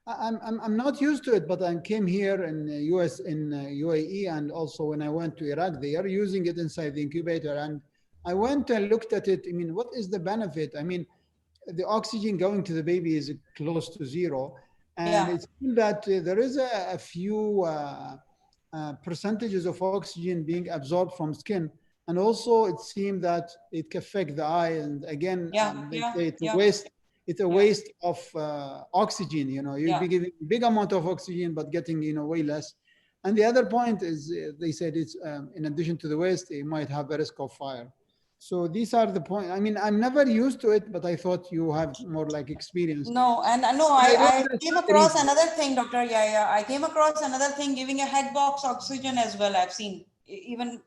I'm not used to it, but I came here in US, in UAE, and also when I went to Iraq, they are using it inside the incubator, and I went and looked at it. I mean, what is the benefit? I mean, the oxygen going to the baby is close to zero, and it's that there is a few percentages of oxygen being absorbed from skin, and also it seemed that it can affect the eye. And again, they say it's a waste. It's a waste of oxygen. You know, you'll be giving a big amount of oxygen, but getting, you know, way less. And the other point is, they said it's in addition to the waste, it might have a risk of fire. So these are the points. I mean, I'm never used to it, but I thought you have more like experience. No, and no, I came across another thing, Dr. Yahya. I came across another thing, giving a head box oxygen as well. I've seen even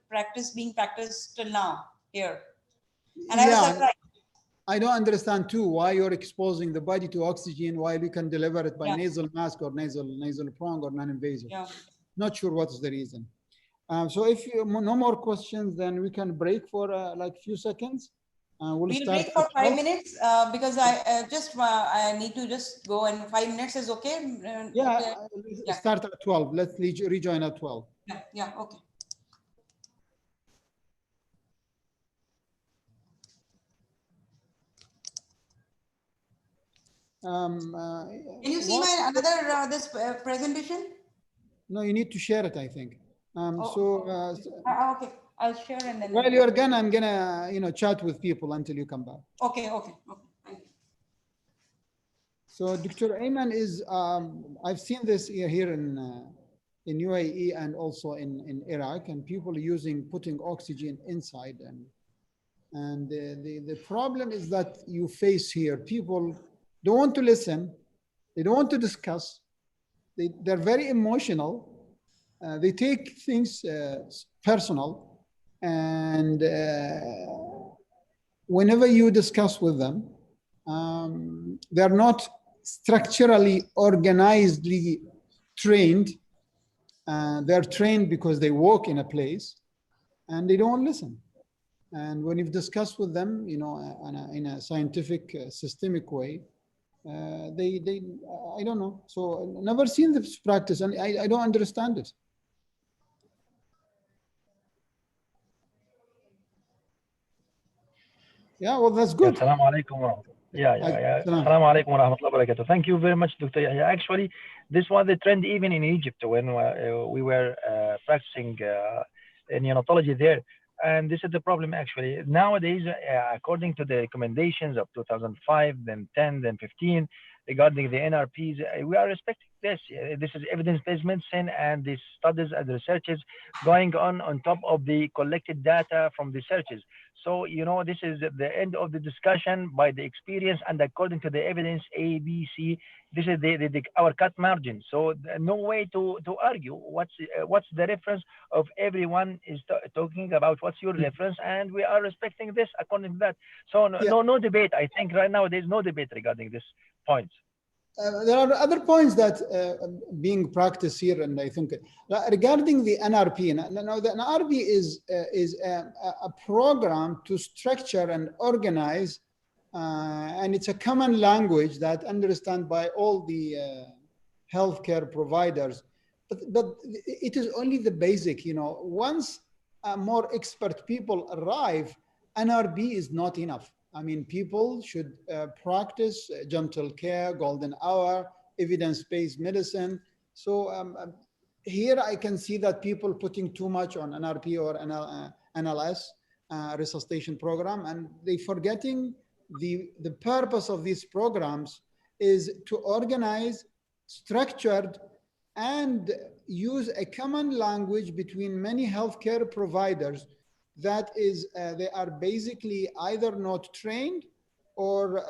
being practiced till now here. And I was surprised. I don't understand too why you're exposing the body to oxygen while you can deliver it by nasal mask or nasal prong or non-invasive. Not sure what's the reason. So if you no more questions, then we can break for like few seconds. We'll break for 5 minutes because I need to just go, and 5 minutes is okay. Start at 12. Let's rejoin at 12. Yeah, okay. Can you see my another this presentation? No, you need to share it, I think. Okay, I'll share, and then while you're gone, I'm gonna chat with people until you come back. Okay. Thank you. So Dr. Ayman is I've seen this here in UAE and also in Iraq, and people putting oxygen inside, and the problem is that you face here, people don't want to listen, they don't want to discuss, they're very emotional, they take things personal, and whenever you discuss with them, they're not structurally, organizedly trained. They're trained because they work in a place, and they don't listen. And when you've discussed with them, in a scientific, systemic way, I don't know. So I've never seen this practice, and I don't understand it. Yeah, well, that's good. Assalamu alaikum. Assalamu alaikum wa rahmatullahi wa barakatuh. Thank you very much, Dr. Yahya. Actually, this was the trend even in Egypt when we were practicing neonatology there. And this is the problem, actually. Nowadays, according to the recommendations of 2005, then 10, then 15, regarding the NRPs, we are respecting this. This is evidence-based medicine, and the studies and researches going on top of the collected data from the researches. So, this is the end of the discussion by the experience, and according to the evidence, A, B, C, this is our cut margin. So no way to argue. What's the reference of everyone is talking about? What's your reference? And we are respecting this according to that. So no debate. I think right now there's no debate regarding this point. There are other points that being practiced here, and I think regarding the NRP. Now, the NRP is a program to structure and organize, and it's a common language that understood by all the healthcare providers. But it is only the basic. Once more expert people arrive, NRP is not enough. I mean, people should practice gentle care, golden hour, evidence-based medicine. So here I can see that people putting too much on NRP or NLS, resuscitation program, and they forgetting the purpose of these programs is to organize, structured, and use a common language between many healthcare providers. That is, they are basically either not trained or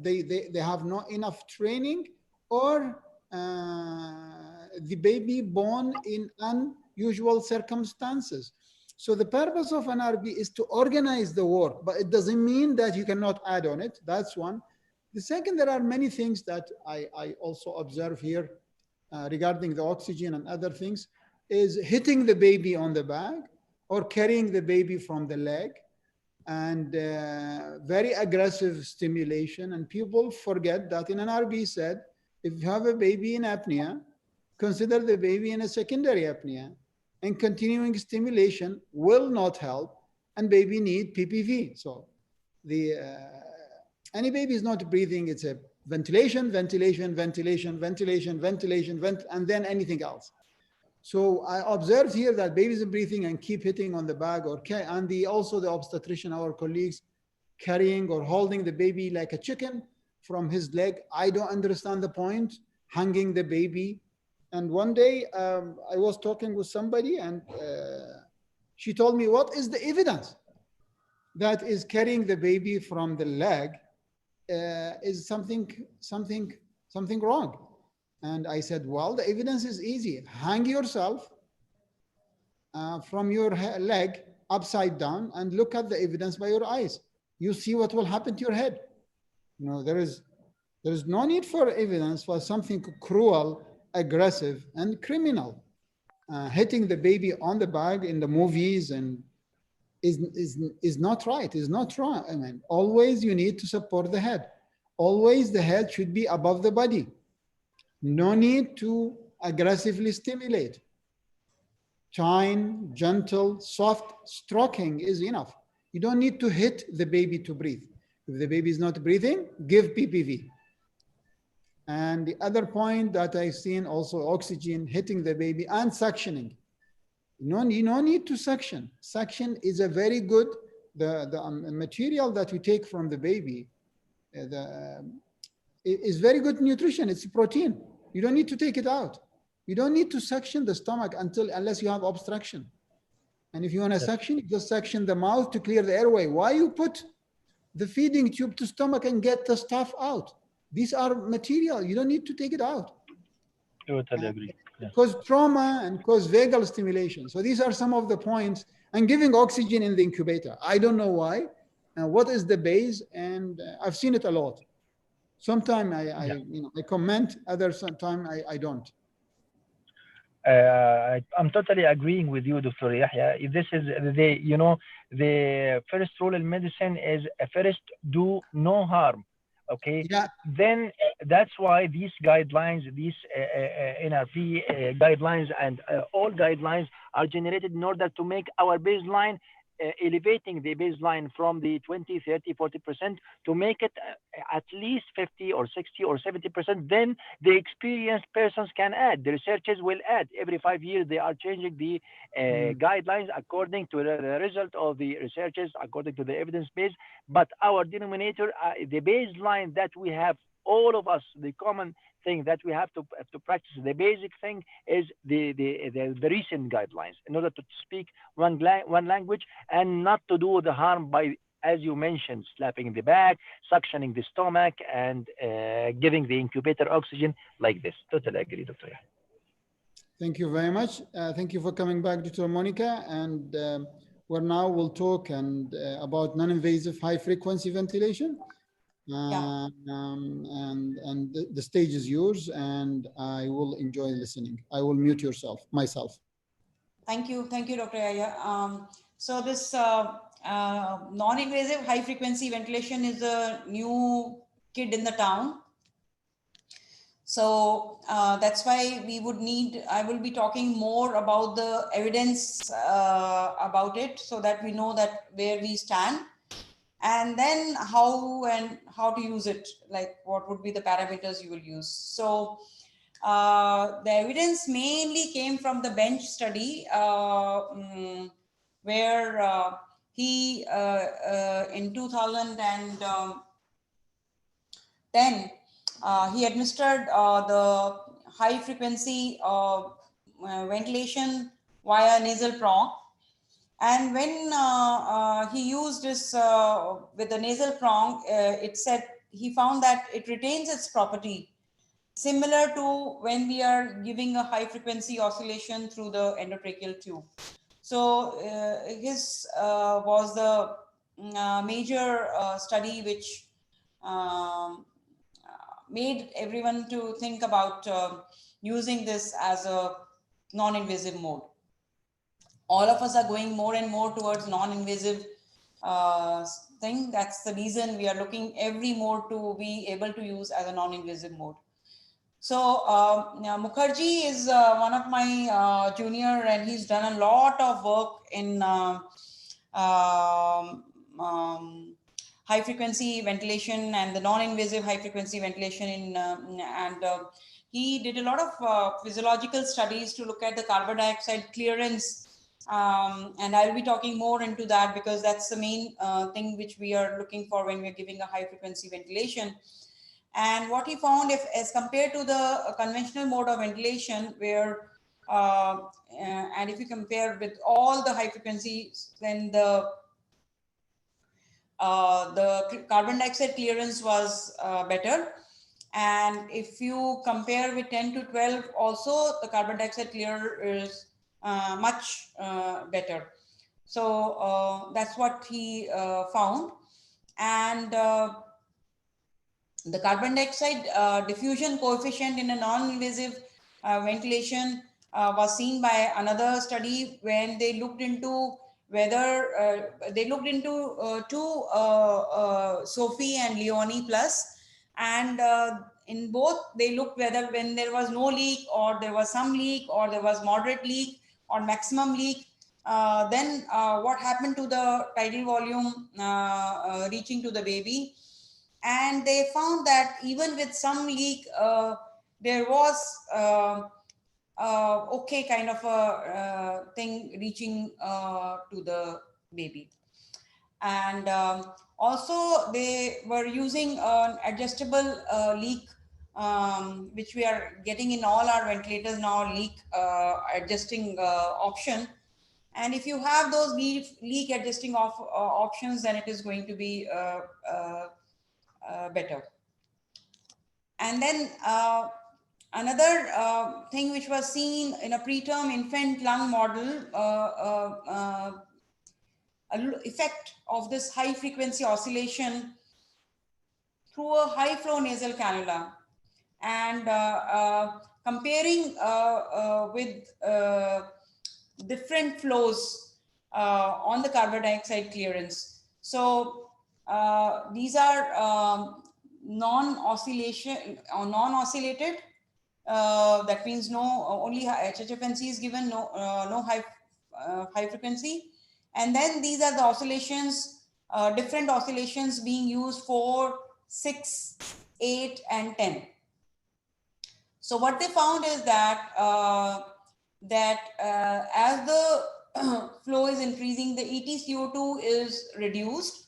they have not enough training, or the baby born in unusual circumstances. So the purpose of an RB is to organize the work, but it doesn't mean that you cannot add on it. That's one. The second, there are many things that I also observe here regarding the oxygen and other things, is hitting the baby on the back or carrying the baby from the leg, and very aggressive stimulation. And people forget that in an RB said, if you have a baby in apnea, consider the baby in a secondary apnea, and continuing stimulation will not help, and baby need PPV. So the any baby is not breathing, it's a ventilation, ventilation, ventilation, ventilation, ventilation, and then anything else. So I observed here that babies are breathing and keep hitting on the bag, or and also the obstetrician, our colleagues, carrying or holding the baby like a chicken from his leg. I don't understand the point, hanging the baby. And one day I was talking with somebody, and she told me, what is the evidence that is carrying the baby from the leg is something wrong? And I said, well, the evidence is easy. Hang yourself from your leg upside down and look at the evidence by your eyes. You see what will happen to your head. You know, there is no need for evidence for something cruel, aggressive, and criminal. Hitting the baby on the back in the movies and is not right, is not wrong. I mean, always you need to support the head. Always the head should be above the body. No need to aggressively stimulate. Kind, gentle, soft stroking is enough. You don't need to hit the baby to breathe. If the baby is not breathing, give PPV. And the other point that I've seen also, oxygen, hitting the baby and suctioning. No need to suction. Suction is a very good, the material that we take from the baby is very good nutrition. It's protein. You don't need to take it out. You don't need to suction the stomach unless you have obstruction. And if you want to suction, you just suction the mouth to clear the airway. Why you put the feeding tube to stomach and get the stuff out? These are material. You don't need to take it out. Totally agree. Cause trauma and cause vagal stimulation. So these are some of the points. And giving oxygen in the incubator, I don't know why. What is the base? And I've seen it a lot. Sometimes I comment, other sometimes I don't. I'm totally agreeing with you, Dr. Yahya. This is the first rule in medicine is first do no harm. Okay. Yeah. Then that's why these guidelines, these NRP guidelines, and all guidelines are generated in order to make our baseline, elevating the baseline from the 20, 30, 40% to make it at least 50 or 60 or 70%. Then the experienced persons can add. The researchers will add. Every 5 years, they are changing the guidelines according to the result of the researchers, according to the evidence base. But our denominator, the baseline that we have, all of us, the common thing that we have to practice, the basic thing is the recent guidelines, in order to speak one language and not to do the harm by, as you mentioned, slapping the back, suctioning the stomach, and giving the incubator oxygen like this. Totally agree, Dr. Yahya. Thank you very much. Thank you for coming back, Dr. Monica. And we'll talk about non-invasive high-frequency ventilation. And the stage is yours, and I will enjoy listening. I will mute myself. Thank you, Dr. Yahya. So this non-invasive high-frequency ventilation is a new kid in the town. So that's why I will be talking more about the evidence about it, so that we know that where we stand. And then how to use it, like what would be the parameters you will use. So the evidence mainly came from the bench study, where he in 2010 he administered the high frequency ventilation via nasal prong. And when he used this with the nasal prong, he found that it retains its property similar to when we are giving a high frequency oscillation through the endotracheal tube. So his was the major study which made everyone to think about using this as a non-invasive mode. All of us are going more and more towards non-invasive thing. That's the reason we are looking every mode to be able to use as a non-invasive mode. So Mukherjee is one of my junior, and he's done a lot of work in high frequency ventilation and the non-invasive high frequency ventilation he did a lot of physiological studies to look at the carbon dioxide clearance. And I'll be talking more into that because that's the main thing which we are looking for when we're giving a high frequency ventilation. And what he found, if as compared to the conventional mode of ventilation, where and if you compare with all the high frequencies, then the carbon dioxide clearance was better. And if you compare with 10 to 12, also the carbon dioxide clear is much better. So that's what he found. And the carbon dioxide diffusion coefficient in a non-invasive ventilation was seen by another study when they looked into whether they looked into two Sophie and Leone plus, and in both they looked whether when there was no leak or there was some leak or there was moderate leak or maximum leak, then what happened to the tidal volume reaching to the baby. And they found that even with some leak, there was okay kind of a thing reaching to the baby. And also they were using an adjustable leak, which we are getting in all our ventilators now, leak adjusting option. And if you have those leak adjusting options, then it is going to be better. And then another thing which was seen in a preterm infant lung model, effect of this high frequency oscillation through a high flow nasal cannula, and comparing with different flows on the carbon dioxide clearance. So these are non-oscillated. That means no, only HFNC is given, no high frequency. And then these are the oscillations, different oscillations being used for 6, 8, and 10. So what they found is that as the flow is increasing, the EtCO2 is reduced.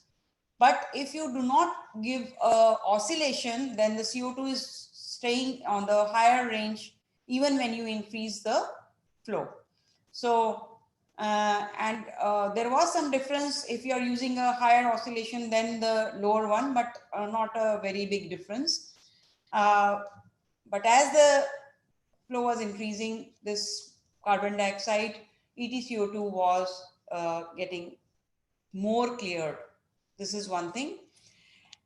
But if you do not give oscillation, then the CO2 is staying on the higher range even when you increase the flow. So there was some difference if you are using a higher oscillation than the lower one, but not a very big difference. But as the flow was increasing, this carbon dioxide EtCO2 was getting more clear. This is one thing.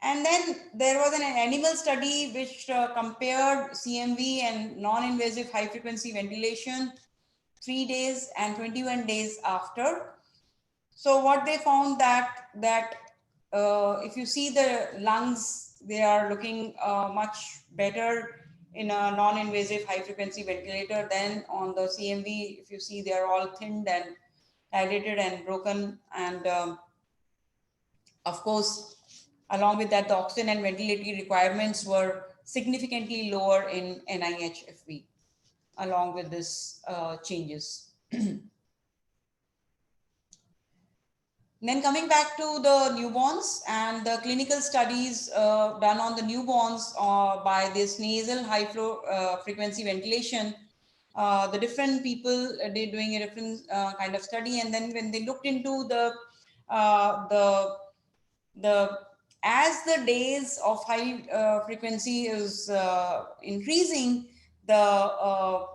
And then there was an animal study which compared CMV and non-invasive high frequency ventilation 3 days and 21 days after. So what they found that if you see the lungs, they are looking much better in a non-invasive high frequency ventilator than on the CMV. If you see, they are all thinned and dilated and broken. And of course, along with that, the oxygen and ventilatory requirements were significantly lower in NIHFV, along with this changes. Then coming back to the newborns and the clinical studies done on the newborns by this nasal high flow frequency ventilation, the different people, they're doing a different kind of study. And then when they looked into as the days of high frequency is increasing, the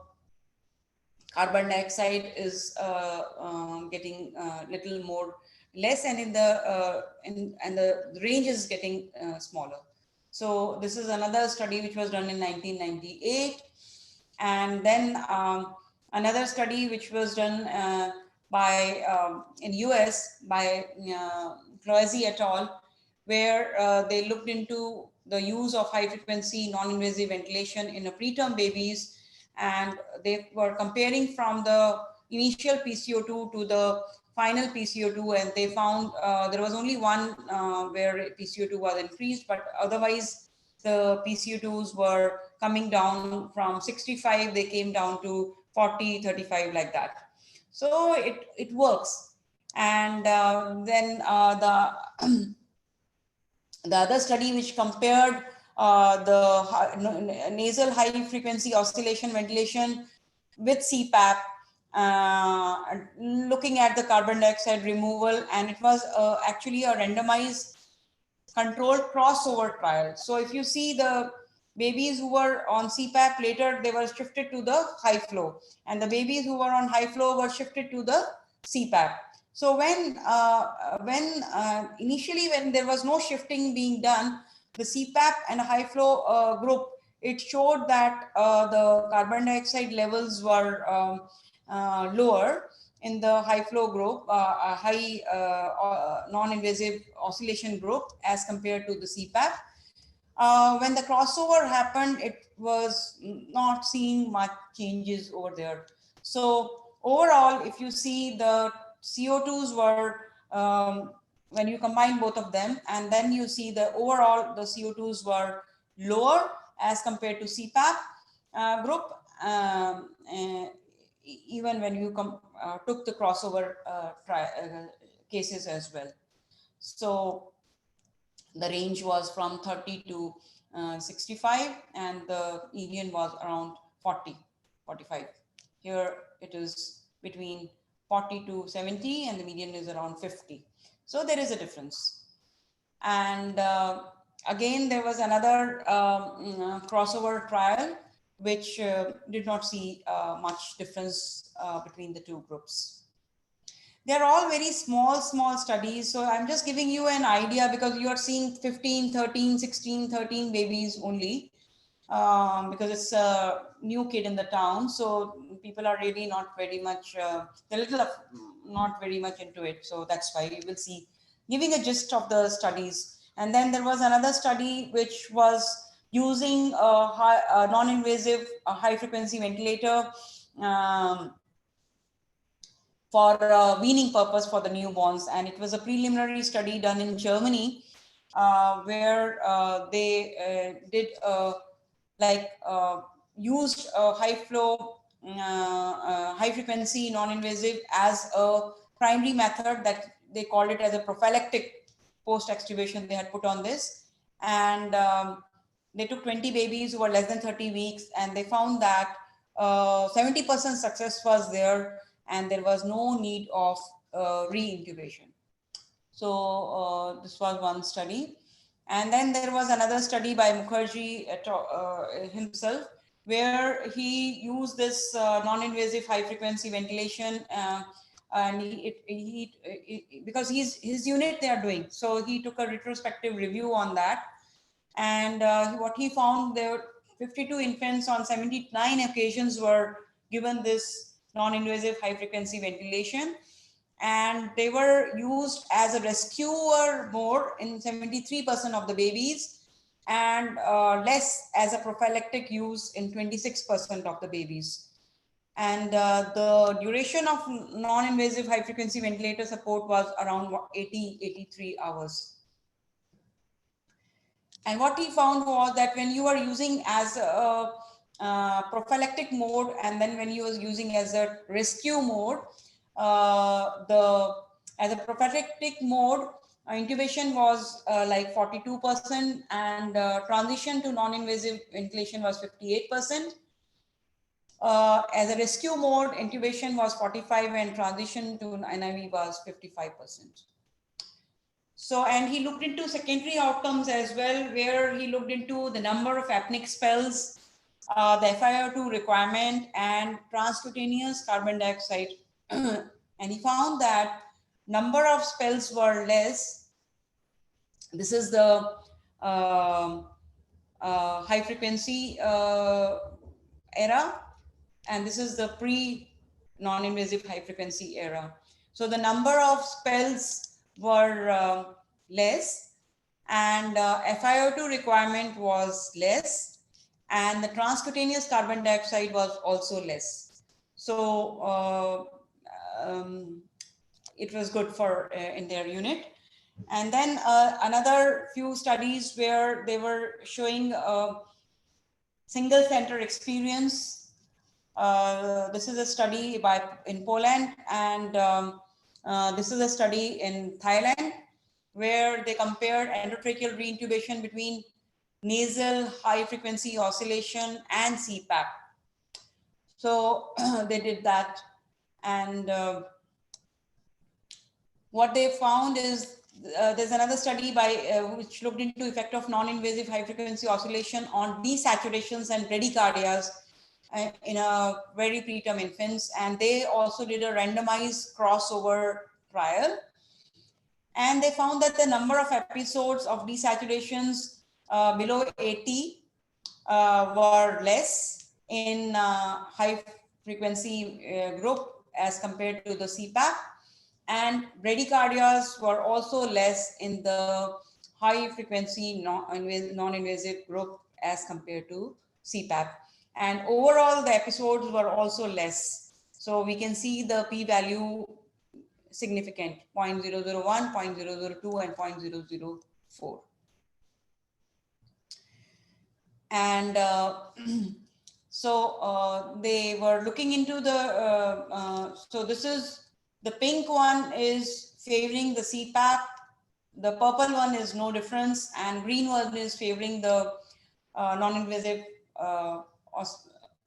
carbon dioxide is getting little more less, and in the and the range is getting smaller. So this is another study which was done in 1998. And then another study which was done by in US by Cloisy et al., where they looked into the use of high frequency non-invasive ventilation in a preterm babies, and they were comparing from the initial PCO2 to the final PCO2, and they found there was only one where PCO2 was increased, but otherwise the PCO2s were coming down from 65, they came down to 40, 35, like that. So it works. And then the other study which compared the nasal high frequency oscillation ventilation with CPAP, looking at the carbon dioxide removal, and it was actually a randomized controlled crossover trial. So if you see the babies who were on CPAP, later they were shifted to the high flow, and the babies who were on high flow were shifted to the CPAP. So when initially when there was no shifting being done, the CPAP and high flow group, it showed that the carbon dioxide levels were lower in the high flow group, a high non-invasive oscillation group as compared to the CPAP. When the crossover happened, it was not seeing much changes over there. So overall, if you see the CO2s were, when you combine both of them, and then you see the overall, the CO2s were lower as compared to CPAP group, even when you took the crossover cases as well. So the range was from 30 to 65, and the median was around 40, 45. Here it is between 40 to 70, and the median is around 50. So there is a difference. And again, there was another crossover trial which did not see much difference between the two groups. They're all very small studies. So I'm just giving you an idea, because you are seeing 15, 13, 16, 13 babies only, because it's a new kid in the town. So people are really not very much, not very much into it. So that's why you will see giving a gist of the studies. And then there was another study which was using a non-invasive high frequency ventilator for weaning purpose for the newborns. And it was a preliminary study done in Germany, where they did used high flow, high frequency non-invasive as a primary method, that they called it as a prophylactic post-extubation they had put on this. And they took 20 babies who were less than 30 weeks, and they found that 70% success was there, and there was no need of re-intubation. So this was one study. And then there was another study by Mukherjee himself, where he used this non-invasive high frequency ventilation, and because his unit they are doing. So he took a retrospective review on that. And what he found, there were 52 infants on 79 occasions were given this non-invasive high frequency ventilation, and they were used as a rescuer mode in 73% of the babies, and less as a prophylactic use in 26% of the babies. And the duration of non-invasive high frequency ventilator support was around 83 hours. And what he found was that when you are using as a prophylactic mode, and then when you was using as a rescue mode, as a prophylactic mode, intubation was like 42%, and transition to non-invasive ventilation was 58%. As a rescue mode, intubation was 45 and transition to NIV was 55%. So, and he looked into secondary outcomes as well, where he looked into the number of apneic spells, the FiO2 requirement, and transcutaneous carbon dioxide. And he found that number of spells were less. This is the high frequency era, and this is the pre-non-invasive high frequency era. So the number of spells were less, and FiO2 requirement was less, and the transcutaneous carbon dioxide was also less. So it was good for in their unit. And then another few studies where they were showing single center experience. This is a study in Poland, and this is a study in Thailand, where they compared endotracheal reintubation between nasal high frequency oscillation and CPAP. So they did that, and what they found is there's another study by which looked into effect of non-invasive high frequency oscillation on desaturations and bradycardias in a very preterm infants, and they also did a randomized crossover trial, and they found that the number of episodes of desaturations below 80 were less in high frequency group as compared to the CPAP, and bradycardias were also less in the high frequency non-invasive group as compared to CPAP. And overall, the episodes were also less. So we can see the p-value significant, 0.001, 0.002, and 0.004. And so they were looking into the, so this is, the pink one is favoring the CPAP, the purple one is no difference, and green one is favoring the non-invasive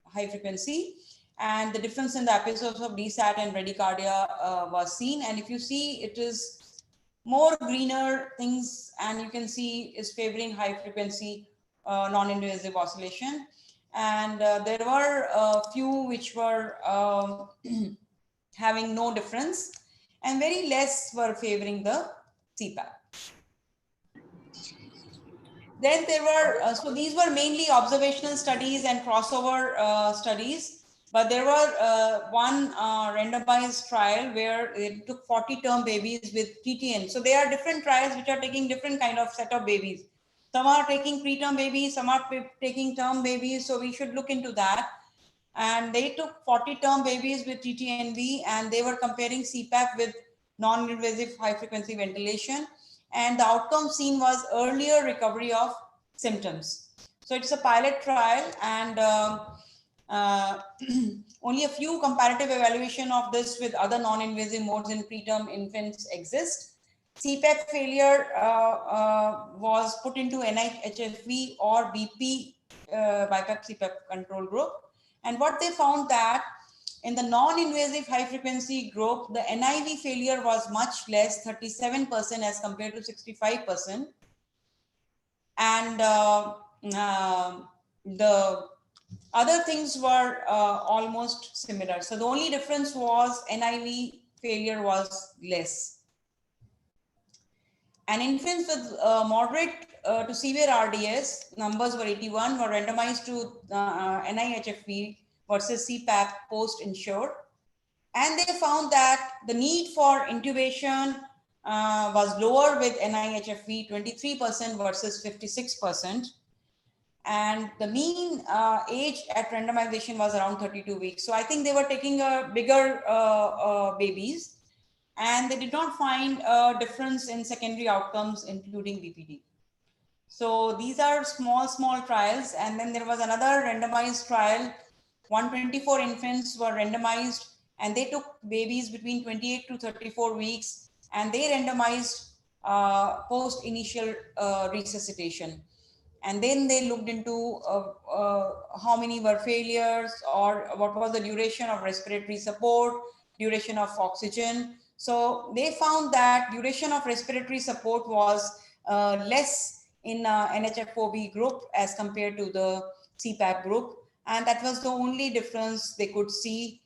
high frequency. And the difference in the episodes of desat and bradycardia was seen. And if you see, it is more greener things, and you can see is favoring high frequency non-invasive oscillation. And there were a few which were having no difference, and very less were favoring the CPAP. Then there were, so these were mainly observational studies and crossover studies, but there were one randomized trial where it took 40 term babies with TTN. So there are different trials which are taking different kind of set of babies. Some are taking preterm babies, some are taking term babies. So we should look into that. And they took 40 term babies with TTNV, and they were comparing CPAP with non-invasive high frequency ventilation. And the outcome seen was earlier recovery of symptoms. So it's a pilot trial, and only a few comparative evaluation of this with other non-invasive modes in preterm infants exist. CPAP failure was put into NIHFV or BP BiPAP CPAP control group. And what they found that in the non-invasive high frequency group, the NIV failure was much less, 37% as compared to 65%. And the other things were almost similar. So the only difference was NIV failure was less. And infants with moderate to severe RDS, numbers were 81, were randomized to NIHFV versus CPAP post-insured. And they found that the need for intubation was lower with NIHFV, 23% versus 56%. And the mean age at randomization was around 32 weeks. So I think they were taking bigger babies. And they did not find a difference in secondary outcomes, including BPD. So these are small trials. And then there was another randomized trial. 124 infants were randomized, and they took babies between 28 to 34 weeks, and they randomized post-initial resuscitation. And then they looked into how many were failures, or what was the duration of respiratory support, duration of oxygen. So they found that duration of respiratory support was less in NHFOV group as compared to the CPAP group. And that was the only difference they could see.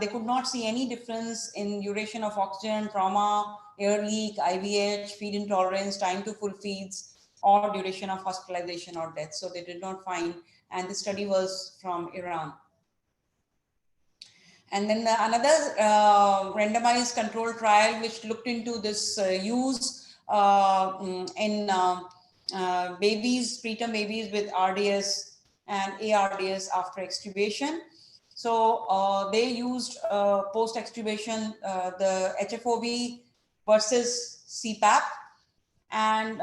They could not see any difference in duration of oxygen, trauma, air leak, IVH, feed intolerance, time to full feeds, or duration of hospitalization or death. So they did not find, and the study was from Iran. And then another randomized control trial which looked into this use in babies, preterm babies with RDS and ARDS after extubation. So they used post-extubation the HFOV versus CPAP, and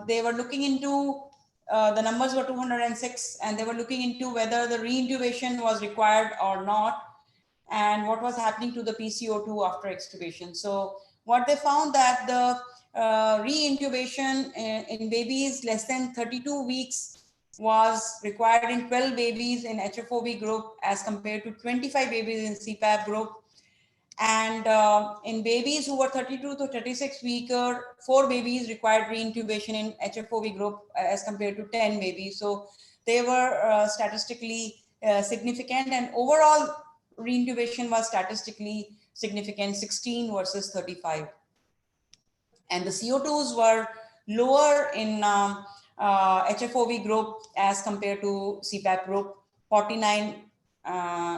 they were looking into the numbers were 206, and they were looking into whether the reintubation was required or not, and what was happening to the PCO2 after extubation. So what they found that the reintubation in babies less than 32 weeks was required in 12 babies in HFOV group as compared to 25 babies in CPAP group. And in babies who were 32 to 36 weeker, 4 babies required reintubation in HFOV group as compared to 10 babies. So they were statistically significant, and overall reintubation was statistically significant, 16 versus 35. And the CO2s were lower in HFOV group as compared to CPAP group, 49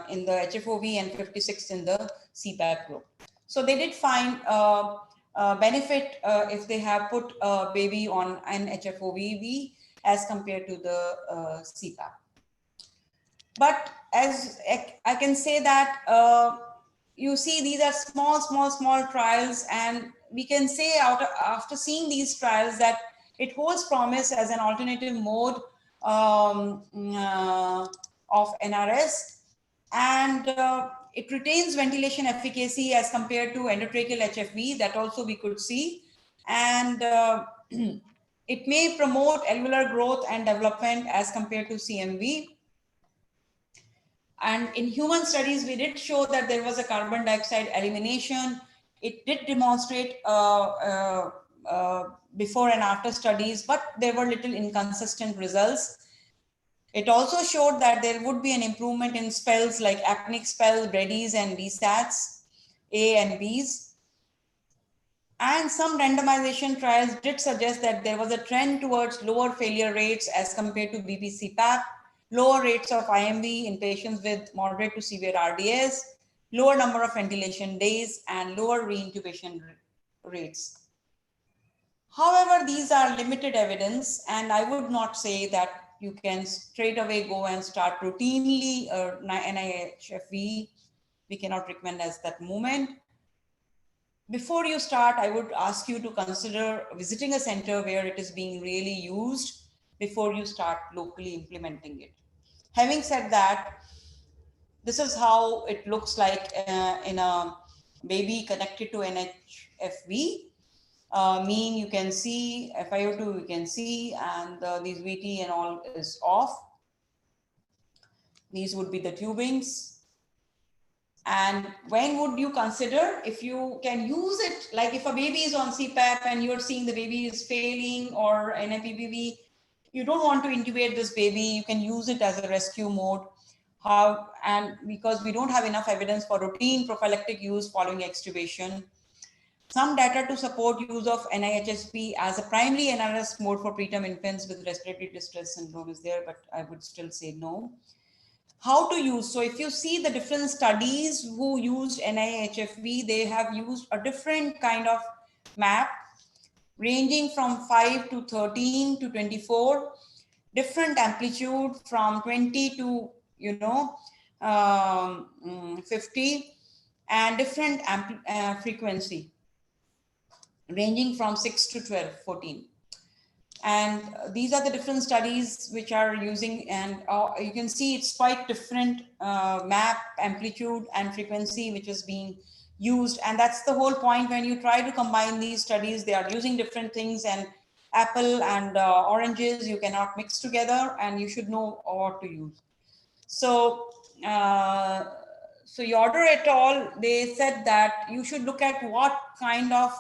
in the HFOV and 56 in the CPAP group. So they did find benefit if they have put a baby on an HFOV as compared to the CPAP. But as I can say that you see, these are small trials, and we can say after seeing these trials that it holds promise as an alternative mode of NRS, and it retains ventilation efficacy as compared to endotracheal HFV, that also we could see, and it may promote alveolar growth and development as compared to CMV. And in human studies, we did show that there was a carbon dioxide elimination. It did demonstrate before and after studies, but there were little inconsistent results. It also showed that there would be an improvement in spells like apneic spells, BREDIs and BSATs, A and Bs. And some randomization trials did suggest that there was a trend towards lower failure rates as compared to BPCPAP, lower rates of IMV in patients with moderate to severe RDS, lower number of ventilation days, and lower reintubation rates. However, these are limited evidence, and I would not say that you can straight away go and start routinely NIHFV. We cannot recommend at that moment. Before you start, I would ask you to consider visiting a center where it is being really used before you start locally implementing it. Having said that, this is how it looks like in a baby connected to NHFV. Mean you can see, FiO2 you can see, and these VT and all is off. These would be the tubings. And when would you consider, if you can use it, like if a baby is on CPAP and you're seeing the baby is failing, or NIPBV, you don't want to intubate this baby, you can use it as a rescue mode. And because we don't have enough evidence for routine prophylactic use following extubation. Some data to support use of NIHSP as a primary NRS mode for preterm infants with respiratory distress syndrome is there, but I would still say no. How to use? So if you see the different studies who used NIHFV, they have used a different kind of map ranging from 5 to 13 to 24, different amplitude from 20 to 50, and different frequency ranging from 6 to 12, 14. And these are the different studies which are using, and you can see it's quite different map, amplitude and frequency which is being used. And that's the whole point. When you try to combine these studies, they are using different things, and apple and oranges you cannot mix together, and you should know what to use. So, so Yoder et al., they said that you should look at what kind of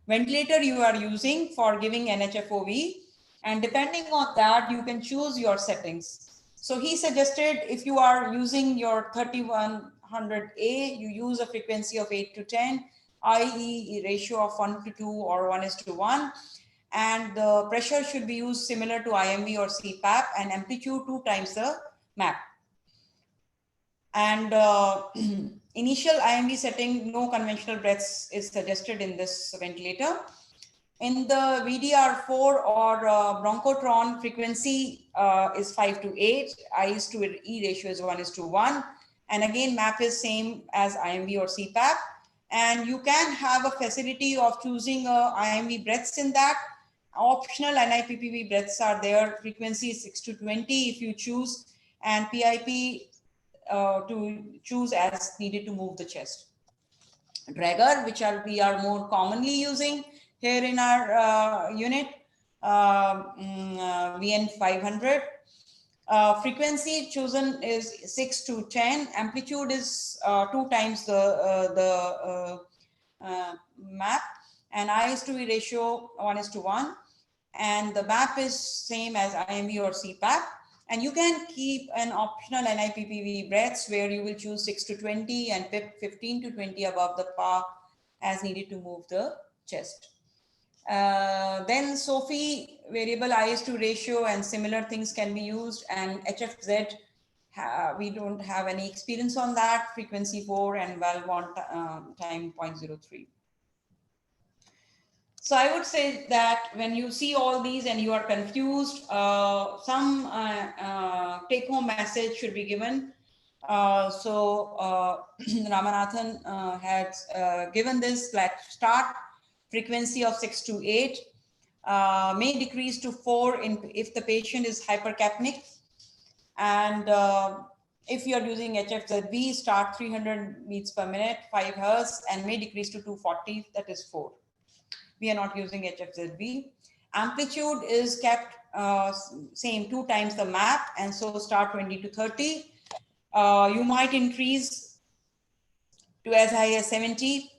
ventilator you are using for giving NHFOV, and depending on that, you can choose your settings. So he suggested if you are using your 3100A, you use a frequency of 8 to 10, i.e. a ratio of 1 to 2 or 1:1. And the pressure should be used similar to IMV or CPAP, and amplitude 2 times the MAP. And initial IMV setting, no conventional breaths is suggested in this ventilator. In the VDR4 or bronchotron, frequency is 5 to 8, Is to E ratio is 1:1. And again, MAP is same as IMV or CPAP. And you can have a facility of choosing IMV breaths in that. Optional NIPPV breaths are there. Frequency is 6 to 20 if you choose, and PIP to choose as needed to move the chest. Dragger, which we are more commonly using here in our unit, VN500. Frequency chosen is 6 to 10. Amplitude is 2 times the MAP, and Is to E ratio 1:1. And the MAP is same as IMV or CPAP. And you can keep an optional NIPPV breaths where you will choose 6 to 20 and PIP 15 to 20 above the PA as needed to move the chest. Then SOFI, variable Is to ratio and similar things can be used, and HFZ, we don't have any experience on that, frequency 4 and valve on time 0.03. So I would say that when you see all these and you are confused, some take-home message should be given. Ramanathan had given this, like start frequency of 6 to 8, may decrease to 4 if the patient is hypercapnic. And if you are using HFZB, start 300 beats per minute, 5 Hz, and may decrease to 240, that is 4. We are not using HFZB. Amplitude is kept same 2 times the MAP, and so start 20 to 30. You might increase to as high as 70.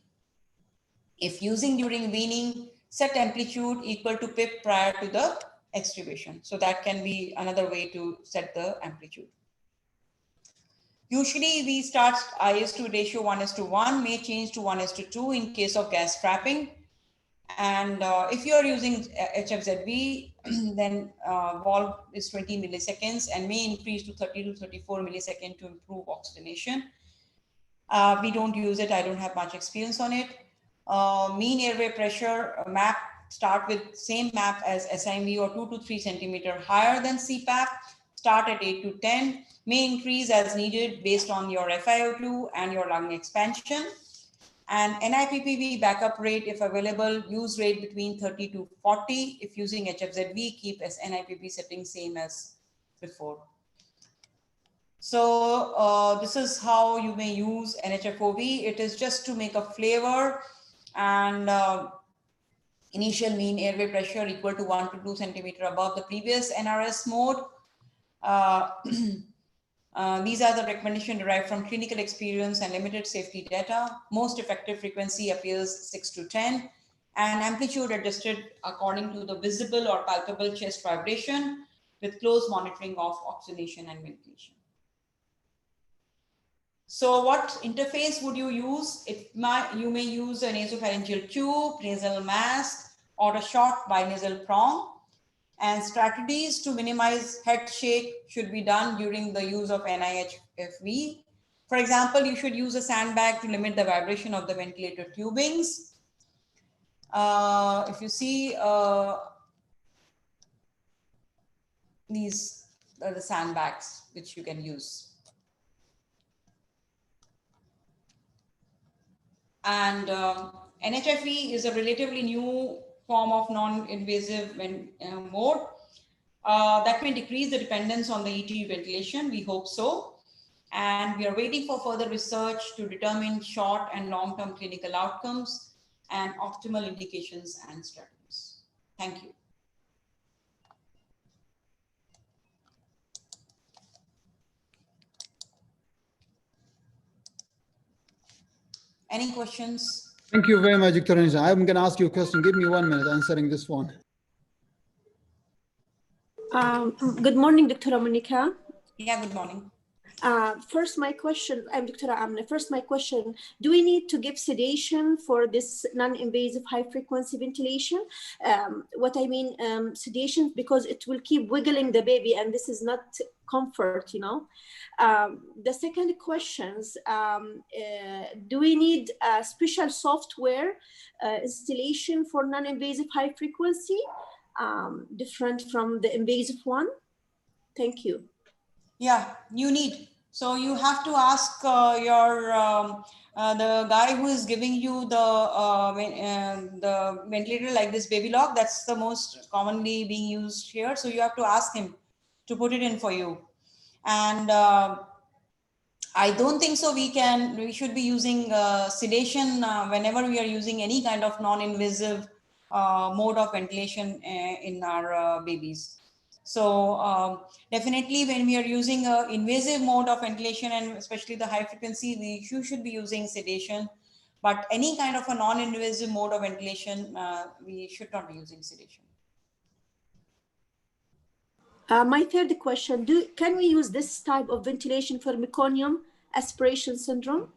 If using during weaning, set amplitude equal to PIP prior to the extubation. So that can be another way to set the amplitude. Usually we start Is to ratio 1:1, may change to 1:2 in case of gas trapping. And if you are using HFZB, then valve is 20 milliseconds and may increase to 30 to 34 milliseconds to improve oxygenation. We don't use it. I don't have much experience on it. Mean airway pressure MAP, start with same MAP as SIMV or 2 to 3 centimeter higher than CPAP. Start at 8 to 10. May increase as needed based on your FiO2 and your lung expansion. And NIPPV backup rate, if available, use rate between 30 to 40. If using HFZB, keep as NIPP setting same as before. So this is how you may use NHFOV. It is just to make a flavor, and initial mean airway pressure equal to 1 to 2 centimeter above the previous NRS mode. These are the recommendations derived from clinical experience and limited safety data. Most effective frequency appears 6 to 10, and amplitude adjusted according to the visible or palpable chest vibration with close monitoring of oxygenation and ventilation. So what interface would you use? You may use a nasopharyngeal tube, nasal mask, or a short binasal prong. And strategies to minimize head shake should be done during the use of NIHFV. For example, you should use a sandbag to limit the vibration of the ventilator tubings. If you see, these are the sandbags which you can use. And NHFV is a relatively new form of non-invasive mode that may decrease the dependence on the ET ventilation. We hope so. And we are waiting for further research to determine short and long-term clinical outcomes and optimal indications and strategies. Thank you. Any questions? Thank you very much, Dr. Anisa. I'm going to ask you a question. Give me 1 minute answering this one. Good morning, Dr. Monica. Yeah, good morning. First, my question, I'm Dr. Amna. First, my question, do we need to give sedation for this non-invasive high-frequency ventilation? What I mean, sedation, because it will keep wiggling the baby, and this is not comfort, you know. The second questions, do we need a special software installation for non-invasive high-frequency, different from the invasive one? Thank you. Yeah, you need. So you have to ask the guy who is giving you the ventilator, like this baby lock. That's the most commonly being used here. So you have to ask him to put it in for you. And I don't think so. We should be using sedation whenever we are using any kind of non-invasive mode of ventilation in our babies. So definitely when we are using an invasive mode of ventilation, and especially the high frequency, you should be using sedation. But any kind of a non-invasive mode of ventilation, we should not be using sedation. My third question, can we use this type of ventilation for meconium aspiration syndrome?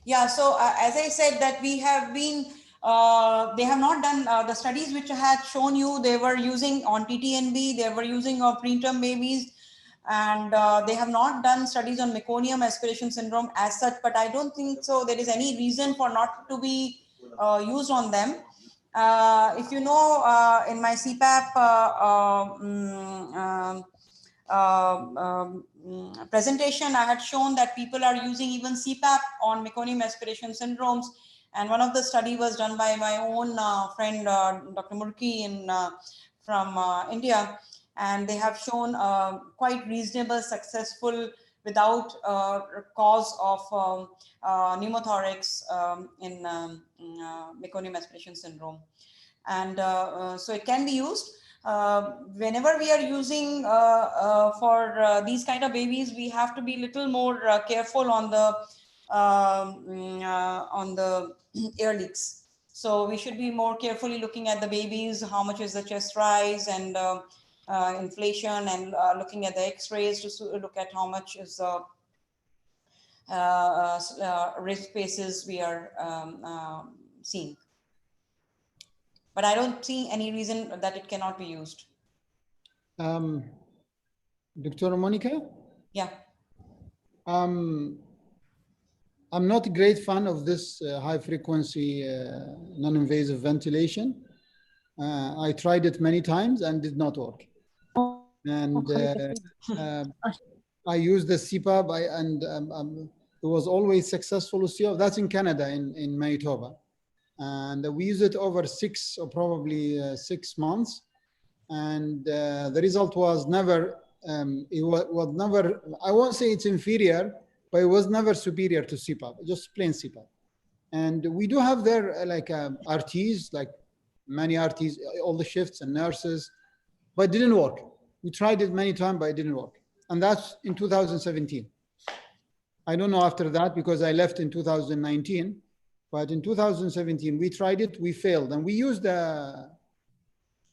Yeah, so as I said that we have been, they have not done the studies which I had shown you. They were using on TTNB, they were using preterm babies, and they have not done studies on meconium aspiration syndrome as such, but I don't think so there is any reason for not to be used on them. If you know, in my CPAP presentation, I had shown that people are using even CPAP on meconium aspiration syndromes. And one of the study was done by my own friend, Dr. Murki from India. And they have shown quite reasonable, successful, without cause of pneumothorax in meconium aspiration syndrome. And so it can be used. Whenever we are using for these kind of babies, we have to be a little more careful on the air leaks. So we should be more carefully looking at the babies, how much is the chest rise and inflation, and looking at the x-rays to look at how much is the rib spaces we are seeing. But I don't see any reason that it cannot be used. Dr. Monica? Yeah. I'm not a great fan of this high frequency non-invasive ventilation. I tried it many times and did not work. And I used the CPAP and it was always successful with CPAP. That's in Canada, in Manitoba. And we used it over probably 6 months. And the result was never, it was never, I won't say it's inferior, but it was never superior to CPAP, just plain CPAP. And we do have there like RTs, like many RTs, all the shifts and nurses, but it didn't work. We tried it many times, but it didn't work. And that's in 2017. I don't know after that because I left in 2019, but in 2017, we tried it, we failed. And we used the